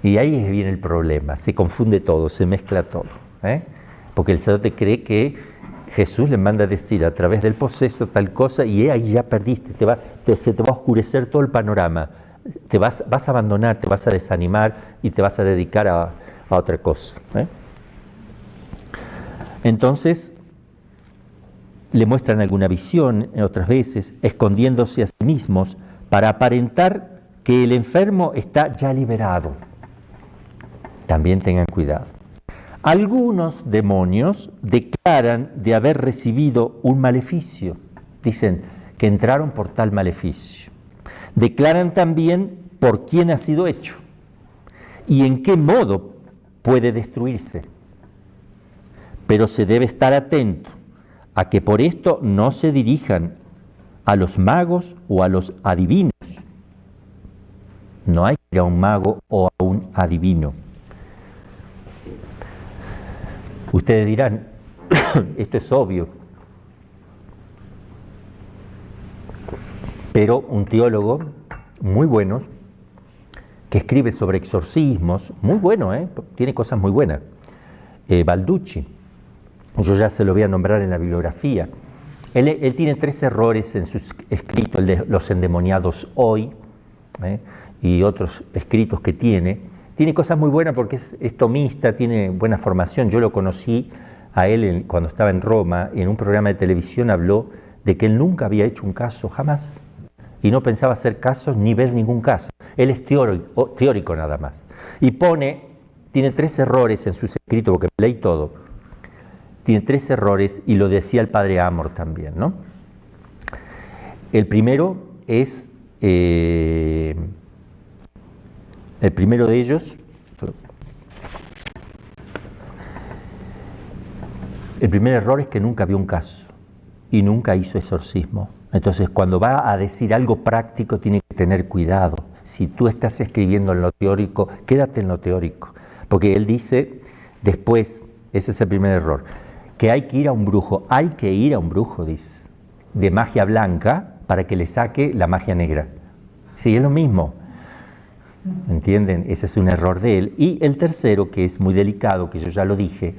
y ahí viene el problema. Se confunde todo, se mezcla todo. Porque el sacerdote cree que Jesús le manda a decir a través del poseso tal cosa y ahí ya perdiste, se te va a oscurecer todo el panorama, vas a abandonar, te vas a desanimar y te vas a dedicar a otra cosa. Entonces, le muestran alguna visión, otras veces, escondiéndose a sí mismos para aparentar que el enfermo está ya liberado. También tengan cuidado. Algunos demonios declaran de haber recibido un maleficio. Dicen que entraron por tal maleficio. Declaran también por quién ha sido hecho y en qué modo puede destruirse. Pero se debe estar atento a que por esto no se dirijan a los magos o a los adivinos. No hay que ir a un mago o a un adivino. Ustedes dirán, esto es obvio, pero un teólogo muy bueno, que escribe sobre exorcismos, muy bueno, tiene cosas muy buenas, Balducci, yo ya se lo voy a nombrar en la bibliografía. Él tiene 3 errores en sus escritos, el de los endemoniados hoy, y otros escritos que tiene cosas muy buenas porque es tomista, tiene buena formación. Yo lo conocí a él cuando estaba en Roma, y en un programa de televisión habló de que él nunca había hecho un caso, jamás, y no pensaba hacer casos ni ver ningún caso. Él es teórico nada más. Y tiene 3 errores en sus escritos, porque leí todo. Tiene 3 errores, y lo decía el padre Amor también, ¿no? El primero es... el primero de ellos, el primer error es que nunca vio un caso y nunca hizo exorcismo. Entonces, cuando va a decir algo práctico, tiene que tener cuidado. Si tú estás escribiendo en lo teórico, quédate en lo teórico. Porque él dice después, ese es el primer error, que hay que ir a un brujo. Hay que ir a un brujo, dice, de magia blanca para que le saque la magia negra. Sí, es lo mismo. ¿Entienden? Ese es un error de él. Y el tercero, que es muy delicado, que yo ya lo dije,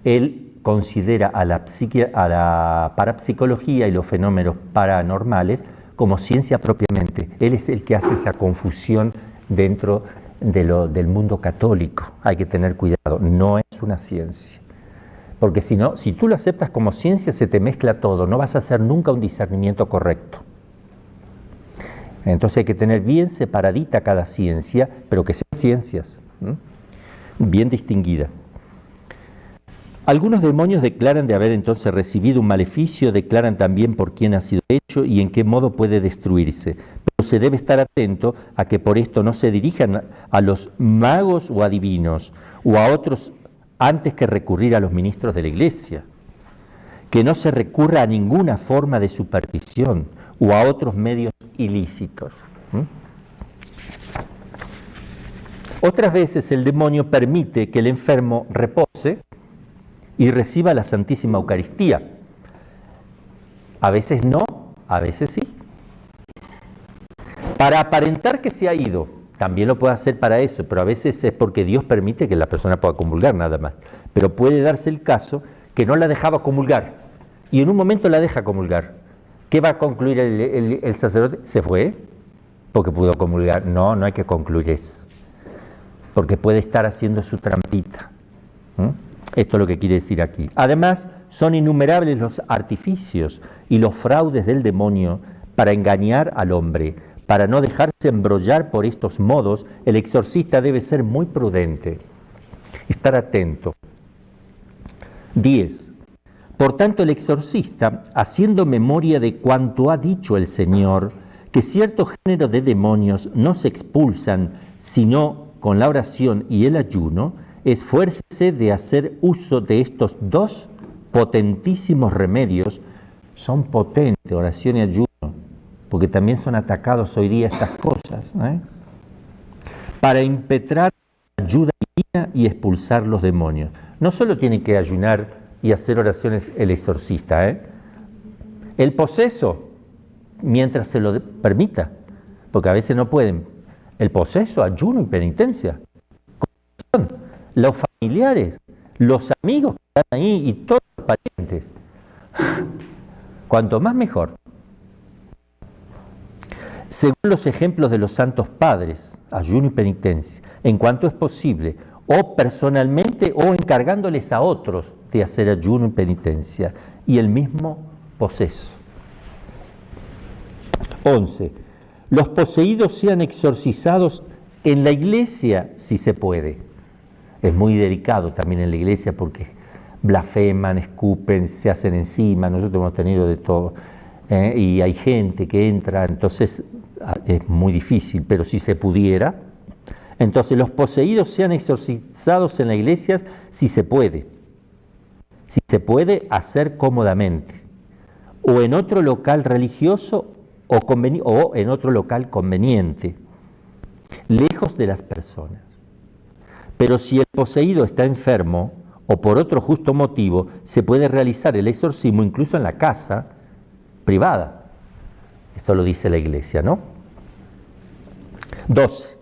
él considera a la parapsicología y los fenómenos paranormales como ciencia propiamente. Él es el que hace esa confusión dentro del mundo católico. Hay que tener cuidado, no es una ciencia. Porque si no, si tú lo aceptas como ciencia, se te mezcla todo, no vas a hacer nunca un discernimiento correcto. Entonces hay que tener bien separadita cada ciencia, pero que sean ciencias, bien distinguidas. Algunos demonios declaran de haber entonces recibido un maleficio, declaran también por quién ha sido hecho y en qué modo puede destruirse. Pero se debe estar atento a que por esto no se dirijan a los magos o adivinos o a otros antes que recurrir a los ministros de la Iglesia. Que no se recurra a ninguna forma de superstición o a otros medios ilícitos. Otras veces el demonio permite que el enfermo repose y reciba la Santísima Eucaristía. A veces no, a veces sí. Para aparentar que se ha ido, también lo puede hacer para eso, pero a veces es porque Dios permite que la persona pueda comulgar nada más. Pero puede darse el caso que no la dejaba comulgar y en un momento la deja comulgar. ¿Qué va a concluir el sacerdote? ¿Se fue? Porque pudo comulgar. No hay que concluir eso. Porque puede estar haciendo su trampita. Esto es lo que quiere decir aquí. Además, son innumerables los artificios y los fraudes del demonio para engañar al hombre. Para no dejarse embrollar por estos modos, el exorcista debe ser muy prudente. Estar atento. 10. Por tanto, el exorcista, haciendo memoria de cuanto ha dicho el Señor, que cierto género de demonios no se expulsan sino con la oración y el ayuno, esfuércese de hacer uso de estos 2 potentísimos remedios. Son potentes, oración y ayuno, porque también son atacados hoy día estas cosas, para impetrar ayuda divina y expulsar los demonios. No solo tiene que ayunar y hacer oraciones el exorcista, el poseso, mientras se lo permita, porque a veces no pueden. El poseso, ayuno y penitencia. Los familiares, los amigos que están ahí y todos los parientes. Cuanto más mejor. Según los ejemplos de los santos padres, ayuno y penitencia, en cuanto es posible, o personalmente o encargándoles a otros de hacer ayuno y penitencia, y el mismo poseso. 11. Los poseídos sean exorcizados en la iglesia si se puede. Es muy delicado también en la iglesia porque blasfeman, escupen, se hacen encima, nosotros hemos tenido de todo, y hay gente que entra, entonces es muy difícil, pero si se pudiera, entonces los poseídos sean exorcizados en la iglesia si se puede hacer cómodamente, o en otro local religioso o en otro local conveniente, lejos de las personas. Pero si el poseído está enfermo o por otro justo motivo, se puede realizar el exorcismo incluso en la casa privada. Esto lo dice la iglesia, ¿no? 12.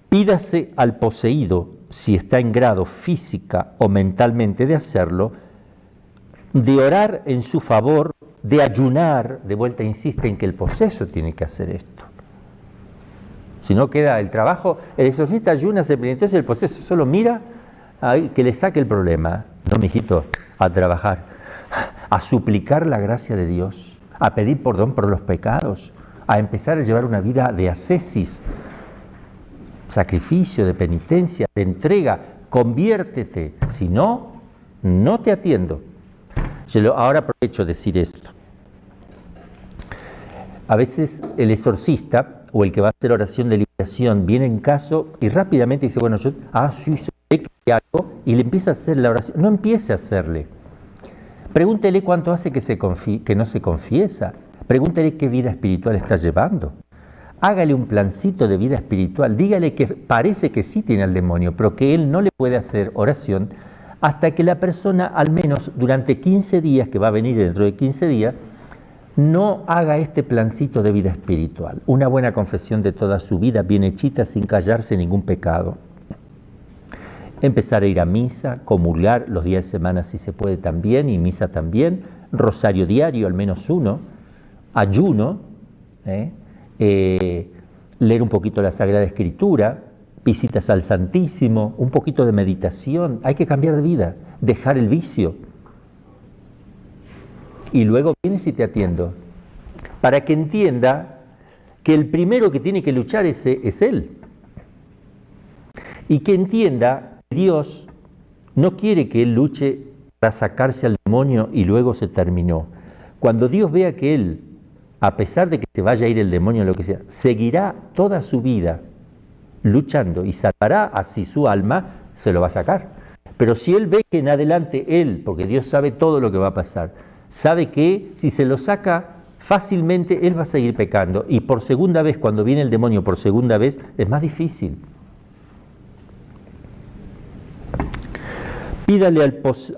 Pídase al poseído, si está en grado física o mentalmente de hacerlo, de orar en su favor, de ayunar. De vuelta insiste en que el poseso tiene que hacer esto. Si no queda el trabajo, el exorcista ayuna, se penitencia, el poseso solo mira que le saque el problema. No, mijito, a trabajar, a suplicar la gracia de Dios, a pedir perdón por los pecados, a empezar a llevar una vida de ascesis, sacrificio, de penitencia, de entrega. Conviértete, si no, no te atiendo. Ahora aprovecho de decir esto. A veces el exorcista o el que va a hacer oración de liberación viene en caso y rápidamente dice, bueno, sí, sé que algo, y le empieza a hacer la oración. No empiece a hacerle. Pregúntele cuánto hace que no se confiesa. Pregúntele qué vida espiritual está llevando. Hágale un plancito de vida espiritual. Dígale que parece que sí tiene al demonio, pero que él no le puede hacer oración hasta que la persona, al menos durante 15 días, que va a venir dentro de 15 días, no haga este plancito de vida espiritual. Una buena confesión de toda su vida, bien hechita, sin callarse ningún pecado. Empezar a ir a misa, comulgar los días de semana si se puede también, y misa también, rosario diario, al menos uno, ayuno, leer un poquito la Sagrada Escritura, visitas al Santísimo, un poquito de meditación. Hay que cambiar de vida, dejar el vicio. Y luego vienes y te atiendo, para que entienda que el primero que tiene que luchar es él. Y que entienda que Dios no quiere que él luche para sacarse al demonio y luego se terminó. Cuando Dios vea que él, a pesar de que se vaya a ir el demonio o lo que sea, seguirá toda su vida luchando y salvará así su alma, se lo va a sacar. Pero si él ve que en adelante él, porque Dios sabe todo lo que va a pasar, sabe que si se lo saca fácilmente, él va a seguir pecando. Y por segunda vez, cuando viene el demonio por segunda vez, es más difícil. Pídale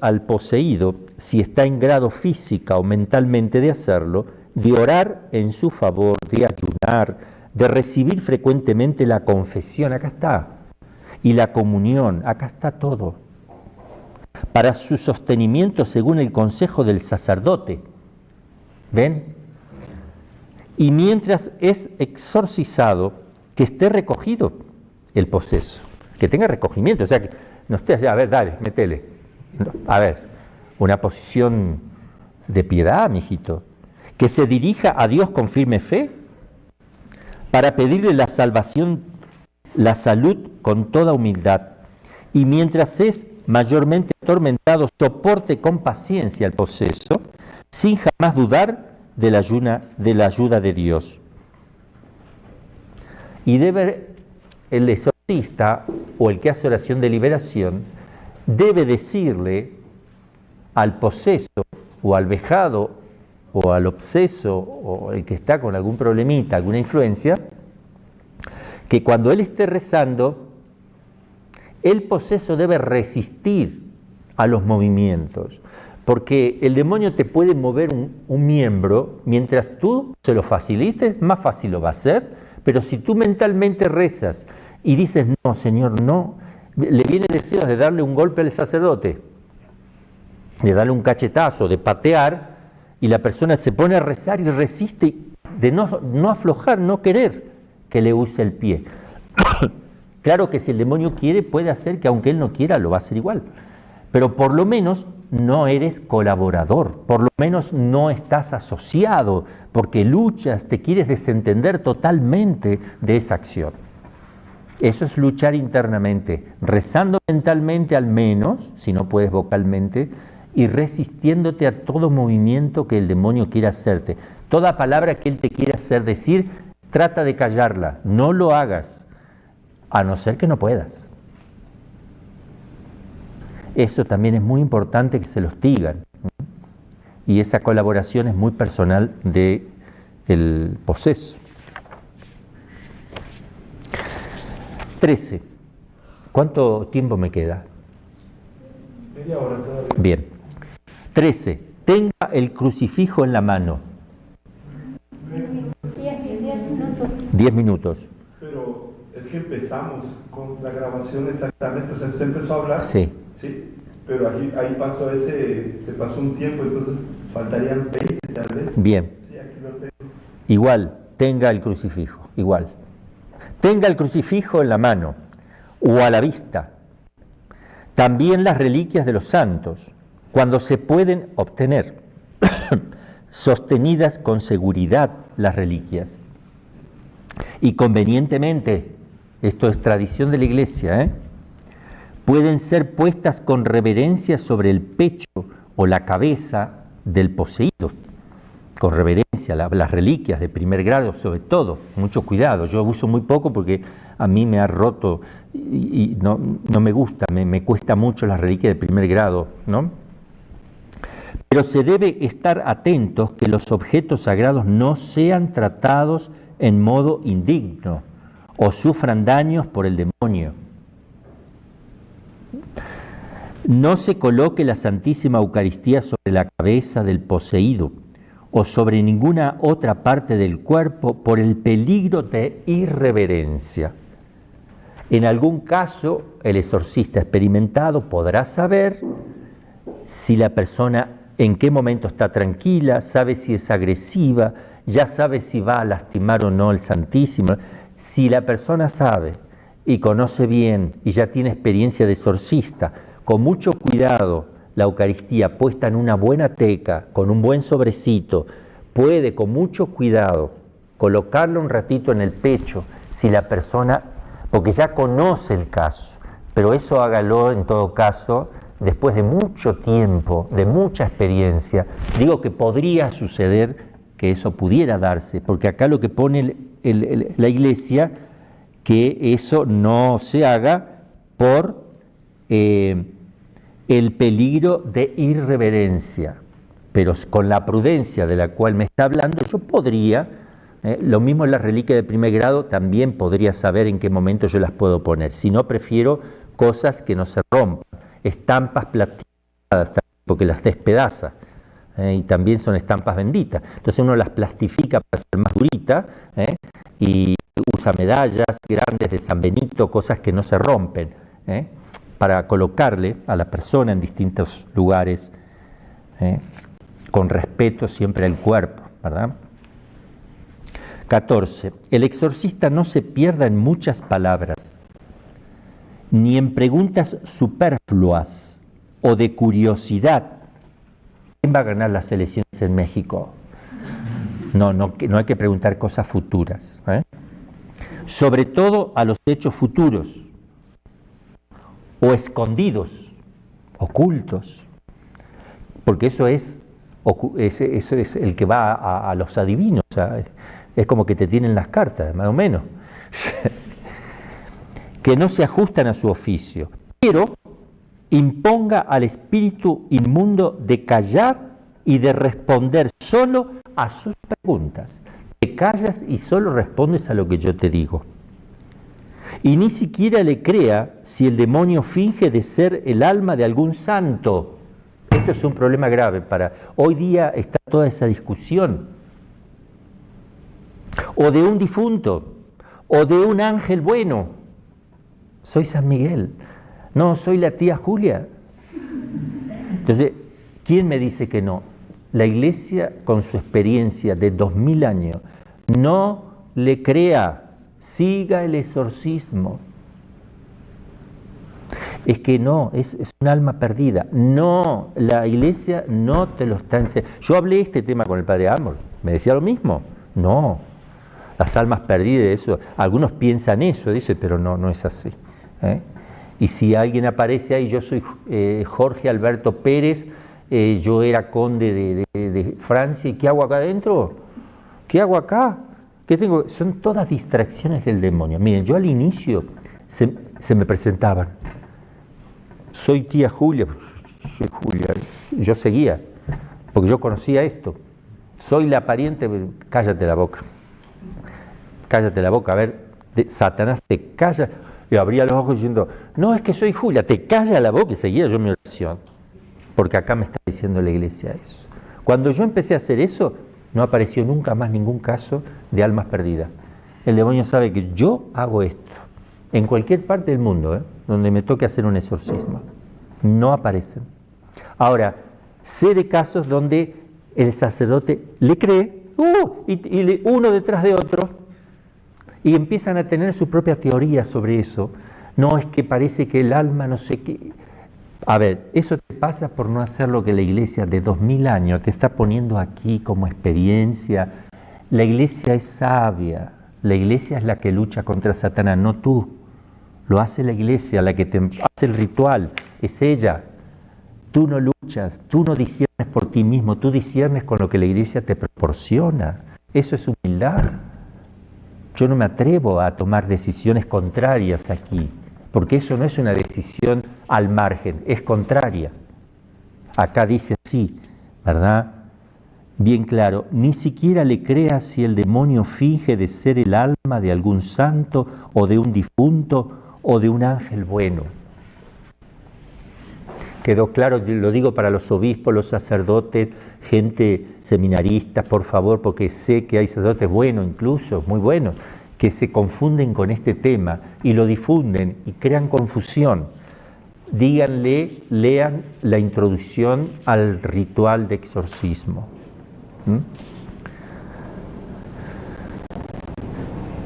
al poseído, si está en grado física o mentalmente de hacerlo, de orar en su favor, de ayunar, de recibir frecuentemente la confesión, acá está, y la comunión, acá está todo, para su sostenimiento según el consejo del sacerdote. ¿Ven? Y mientras es exorcizado, que esté recogido el poseso, que tenga recogimiento, o sea, que no esté, a ver, dale, métele. A ver, una posición de piedad, mijito, que se dirija a Dios con firme fe, para pedirle la salvación, la salud con toda humildad, y mientras es mayormente atormentado, soporte con paciencia el poseso, sin jamás dudar de la ayuda de Dios. Y debe el exorcista o el que hace oración de liberación, debe decirle al poseso o al vejado o al obseso o el que está con algún problemita, alguna influencia, que cuando él esté rezando, el poseso debe resistir a los movimientos, porque el demonio te puede mover un miembro, mientras tú se lo facilites, más fácil lo va a hacer, pero si tú mentalmente rezas y dices, no, Señor, no, le viene deseos de darle un golpe al sacerdote, de darle un cachetazo, de patear, y la persona se pone a rezar y resiste de no aflojar, no querer que le use el pie. Claro que si el demonio quiere, puede hacer que aunque él no quiera, lo va a hacer igual. Pero por lo menos no eres colaborador, por lo menos no estás asociado, porque luchas, te quieres desentender totalmente de esa acción. Eso es luchar internamente, rezando mentalmente al menos, si no puedes vocalmente, y resistiéndote a todo movimiento que el demonio quiera hacerte. Toda palabra que él te quiera hacer decir, trata de callarla, no lo hagas, a no ser que no puedas. Eso también es muy importante que se los digan. Y esa colaboración es muy personal del poseso. 13. ¿Cuánto tiempo me queda? Media hora todavía. Bien. 13. Tenga el crucifijo en la mano. 10 minutos. Pero es que empezamos con la grabación exactamente. O sea, usted empezó a hablar. Sí. Sí. Pero ahí pasó se pasó un tiempo, entonces faltarían 20 tal vez. Bien. Sí, aquí lo tengo. Igual, tenga el crucifijo. Igual. Tenga el crucifijo en la mano o a la vista. También las reliquias de los santos, cuando se pueden obtener, sostenidas con seguridad las reliquias. Y convenientemente, esto es tradición de la Iglesia, pueden ser puestas con reverencia sobre el pecho o la cabeza del poseído. Con reverencia, las reliquias de primer grado sobre todo, mucho cuidado. Yo uso muy poco porque a mí me ha roto y no me gusta, me cuesta mucho las reliquias de primer grado, ¿no? Pero se debe estar atentos que los objetos sagrados no sean tratados en modo indigno o sufran daños por el demonio. No se coloque la Santísima Eucaristía sobre la cabeza del poseído o sobre ninguna otra parte del cuerpo por el peligro de irreverencia. En algún caso, el exorcista experimentado podrá saber si la persona en qué momento está tranquila, sabe si es agresiva, ya sabe si va a lastimar o no al Santísimo. Si la persona sabe y conoce bien y ya tiene experiencia de exorcista, con mucho cuidado, la Eucaristía puesta en una buena teca, con un buen sobrecito, puede con mucho cuidado colocarlo un ratito en el pecho, si la persona, porque ya conoce el caso, pero eso hágalo en todo caso después de mucho tiempo, de mucha experiencia. Digo que podría suceder que eso pudiera darse, porque acá lo que pone la Iglesia, que eso no se haga por el peligro de irreverencia, pero con la prudencia de la cual me está hablando, yo podría, lo mismo en la reliquia de primer grado, también podría saber en qué momento yo las puedo poner. Si no, prefiero cosas que no se rompan, estampas plastificadas, porque las despedaza, y también son estampas benditas. Entonces uno las plastifica para ser más durita, y usa medallas grandes de San Benito, cosas que no se rompen, para colocarle a la persona en distintos lugares, con respeto siempre al cuerpo, ¿verdad? 14. El exorcista no se pierda en muchas palabras, ni en preguntas superfluas o de curiosidad. ¿Quién va a ganar las elecciones en México? No hay que preguntar cosas futuras, sobre todo a los hechos futuros, o escondidos, ocultos, porque eso es el que va a los adivinos, o sea, es como que te tienen las cartas, más o menos, que no se ajustan a su oficio, pero imponga al espíritu inmundo de callar y de responder solo a sus preguntas. Te callas y solo respondes a lo que yo te digo. Y ni siquiera le crea si el demonio finge de ser el alma de algún santo. Esto es un problema grave hoy día está toda esa discusión. O de un difunto, o de un ángel bueno. Soy San Miguel. No, soy la tía Julia. Entonces, ¿quién me dice que no? la Iglesia, con su experiencia de 2000 años, no le crea, siga el exorcismo. Es que no, es un alma perdida. No, la Iglesia no te lo está enseñando. Yo hablé este tema con el padre Amor, me decía lo mismo. No, las almas perdidas, eso, algunos piensan eso, dice, pero no es así. Y si alguien aparece ahí, yo soy Jorge Alberto Pérez, yo era conde de Francia, ¿y qué hago acá adentro? ¿Qué hago acá? ¿Qué tengo? Son todas distracciones del demonio. Miren, yo al inicio se me presentaban. Soy tía Julia. Julia. Yo seguía, porque yo conocía esto. Soy la pariente, cállate la boca. Cállate la boca, a ver, Satanás te calla. Y abría los ojos diciendo, no, es que soy Julia, te calla la boca, y seguía yo mi oración. Porque acá me está diciendo la Iglesia eso. Cuando yo empecé a hacer eso, no apareció nunca más ningún caso de almas perdidas. El demonio sabe que yo hago esto, en cualquier parte del mundo, donde me toque hacer un exorcismo. No aparecen. Ahora, sé de casos donde el sacerdote le cree, uno detrás de otro, y empiezan a tener su propia teoría sobre eso. No, es que parece que el alma no sé qué. A ver, eso te pasa por no hacer lo que la Iglesia de 2000 años te está poniendo aquí como experiencia. La Iglesia es sabia, la Iglesia es la que lucha contra Satanás, no tú. Lo hace la Iglesia, la que te hace el ritual, es ella. Tú no luchas, tú no disciernes por ti mismo, tú disciernes con lo que la Iglesia te proporciona. Eso es humildad. Yo no me atrevo a tomar decisiones contrarias aquí, porque eso no es una decisión al margen, es contraria. Acá dice así, ¿verdad? Bien claro, ni siquiera le creas si el demonio finge de ser el alma de algún santo o de un difunto o de un ángel bueno. Quedó claro, lo digo para los obispos, los sacerdotes, gente seminarista, por favor, porque sé que hay sacerdotes buenos incluso, muy buenos, que se confunden con este tema y lo difunden y crean confusión. Díganle, lean la introducción al ritual de exorcismo.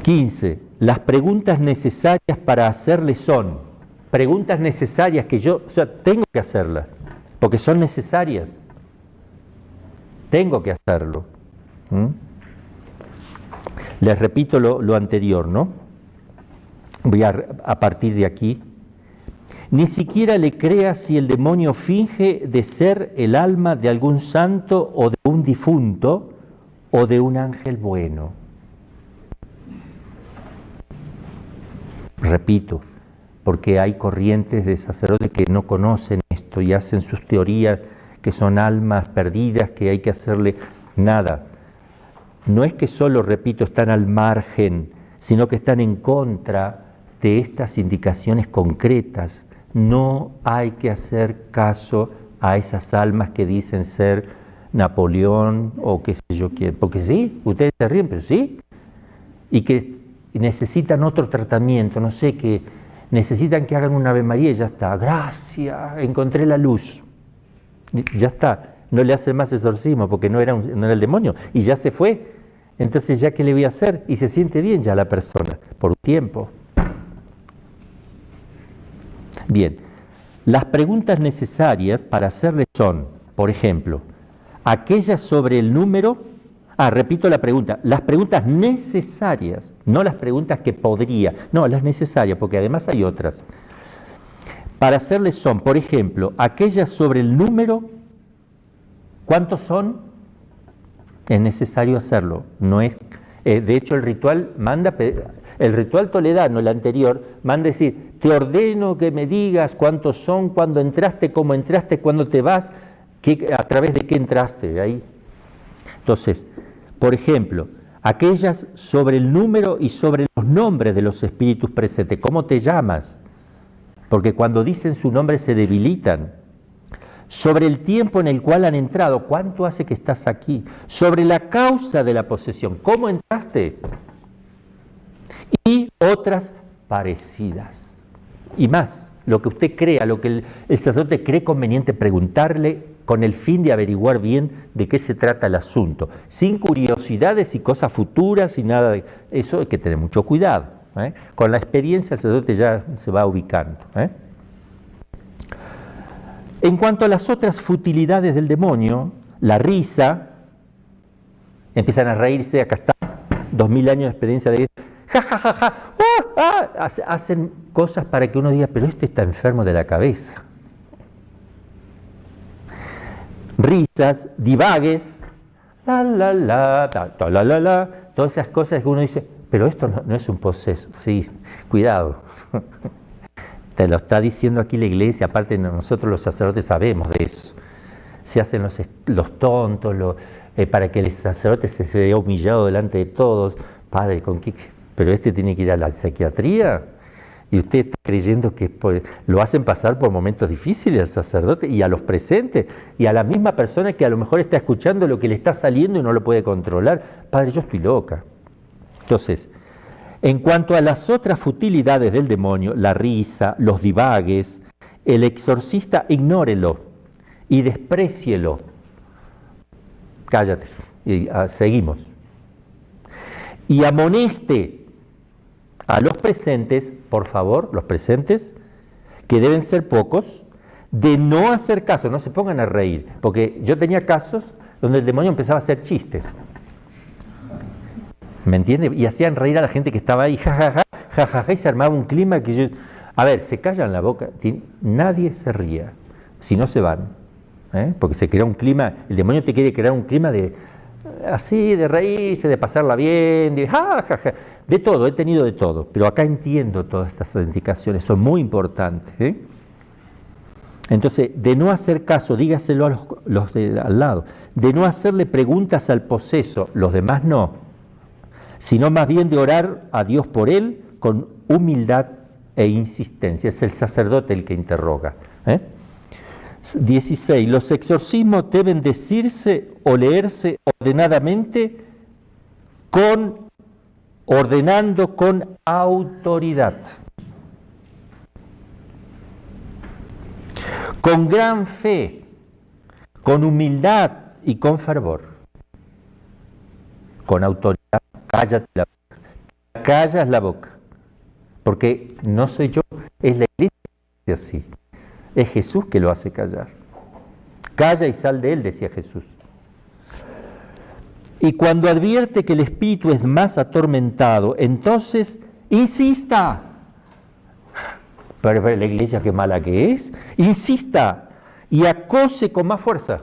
15. Las preguntas necesarias para hacerle son preguntas necesarias que yo, tengo que hacerlas, porque son necesarias. Tengo que hacerlo. Les repito lo anterior, ¿no? Voy a partir de aquí. Ni siquiera le creas si el demonio finge de ser el alma de algún santo o de un difunto o de un ángel bueno. Repito, porque hay corrientes de sacerdotes que no conocen esto y hacen sus teorías que son almas perdidas, que hay que hacerle nada. No es que solo, repito, están al margen, sino que están en contra de estas indicaciones concretas. No hay que hacer caso a esas almas que dicen ser Napoleón o qué sé yo quién, porque sí, ustedes se ríen, pero sí, y que necesitan otro tratamiento, no sé, que necesitan que hagan un Ave María y ya está, gracias, encontré la luz, ya está, no le hacen más exorcismo porque no era el demonio y ya se fue, entonces ya qué le voy a hacer, y se siente bien ya la persona, por un tiempo. Bien, las preguntas necesarias para hacerle son, por ejemplo, aquellas sobre el número. Repito la pregunta, las preguntas necesarias, no las preguntas que podría, no, las necesarias, porque además hay otras. Para hacerles son, por ejemplo, aquellas sobre el número, ¿cuántos son? Es necesario hacerlo, no es, de hecho el ritual toledano, el anterior, manda decir, te ordeno que me digas cuántos son, cuándo entraste, cómo entraste, cuándo te vas, a través de qué entraste, ahí. Entonces, por ejemplo, aquellas sobre el número y sobre los nombres de los espíritus presentes. ¿Cómo te llamas? Porque cuando dicen su nombre se debilitan. Sobre el tiempo en el cual han entrado. ¿Cuánto hace que estás aquí? Sobre la causa de la posesión. ¿Cómo entraste? Y otras parecidas. Y más, lo que usted crea, lo que el sacerdote cree conveniente preguntarle con el fin de averiguar bien de qué se trata el asunto, sin curiosidades y cosas futuras y nada de eso. Hay que tener mucho cuidado, ¿eh? Con la experiencia el sacerdote ya se va ubicando, ¿eh? En cuanto a las otras futilidades del demonio, la risa, empiezan a reírse, acá está, 2000 años de experiencia de ja, ja, ja, ja, hacen cosas para que uno diga, pero este está enfermo de la cabeza. Risas, divagues, todas esas cosas que uno dice, pero esto no es un poseso. Sí, cuidado. Te lo está diciendo aquí la iglesia, aparte nosotros los sacerdotes sabemos de eso. Se hacen los tontos, para que el sacerdote se vea humillado delante de todos. Padre, ¿con qué? Pero este tiene que ir a la psiquiatría. Y usted está creyendo que lo hacen pasar por momentos difíciles al sacerdote y a los presentes y a la misma persona que a lo mejor está escuchando lo que le está saliendo y no lo puede controlar. Padre, yo estoy loca. Entonces, en cuanto a las otras futilidades del demonio, la risa, los divagues, el exorcista ignórelo y desprécielo. Cállate. Y seguimos. Y amoneste a los presentes, por favor, los presentes, que deben ser pocos, de no hacer caso, no se pongan a reír, porque yo tenía casos donde el demonio empezaba a hacer chistes. ¿Me entiende? Y hacían reír a la gente que estaba ahí, jajaja, jajaja, y se armaba un clima que yo... A ver, se callan la boca, nadie se ría, si no se van, ¿eh? Porque se crea un clima, el demonio te quiere crear un clima de... así, de reírse, de pasarla bien, de jajaja, de todo, he tenido de todo, pero acá entiendo todas estas indicaciones, son muy importantes, ¿eh? Entonces, de no hacer caso, dígaselo a los de al lado, de no hacerle preguntas al poseso, los demás no, sino más bien de orar a Dios por él con humildad e insistencia. Es el sacerdote el que interroga, ¿eh? 16. Los exorcismos deben decirse o leerse ordenadamente ordenando con autoridad, con gran fe, con humildad y con fervor. Con autoridad, cállate la boca. Callas la boca, porque no soy yo, es la iglesia que hace así. Es Jesús que lo hace callar. Calla y sal de él, decía Jesús. Y cuando advierte que el espíritu es más atormentado, entonces insista. Pero la iglesia qué mala que es. Insista y acose con más fuerza.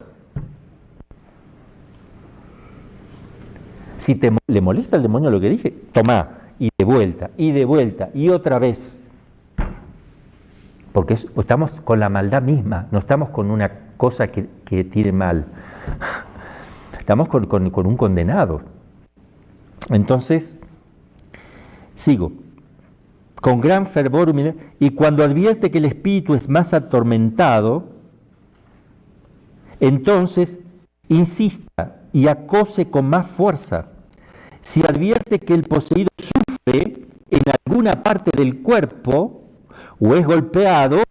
Si le molesta al demonio lo que dije, toma, y de vuelta, y otra vez. Porque estamos con la maldad misma, no estamos con una cosa que tire mal. Estamos con un condenado. Entonces, sigo. Con gran fervor, humildad, y cuando advierte que el espíritu es más atormentado, entonces insista y acose con más fuerza. Si advierte que el poseído sufre en alguna parte del cuerpo, o es golpeado,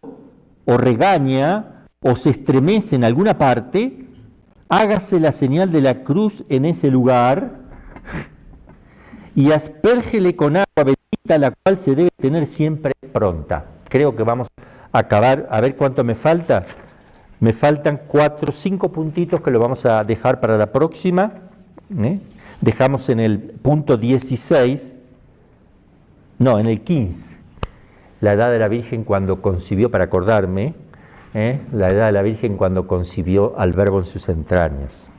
o regaña, o se estremece en alguna parte, hágase la señal de la cruz en ese lugar y aspérgele con agua bendita, la cual se debe tener siempre pronta. Creo que vamos a acabar, a ver cuánto me falta. Me faltan 4 o 5 puntitos que lo vamos a dejar para la próxima. Dejamos en el punto 16, no, en el 15, la edad de la Virgen cuando concibió, para acordarme, la edad de la Virgen cuando concibió al Verbo en sus entrañas.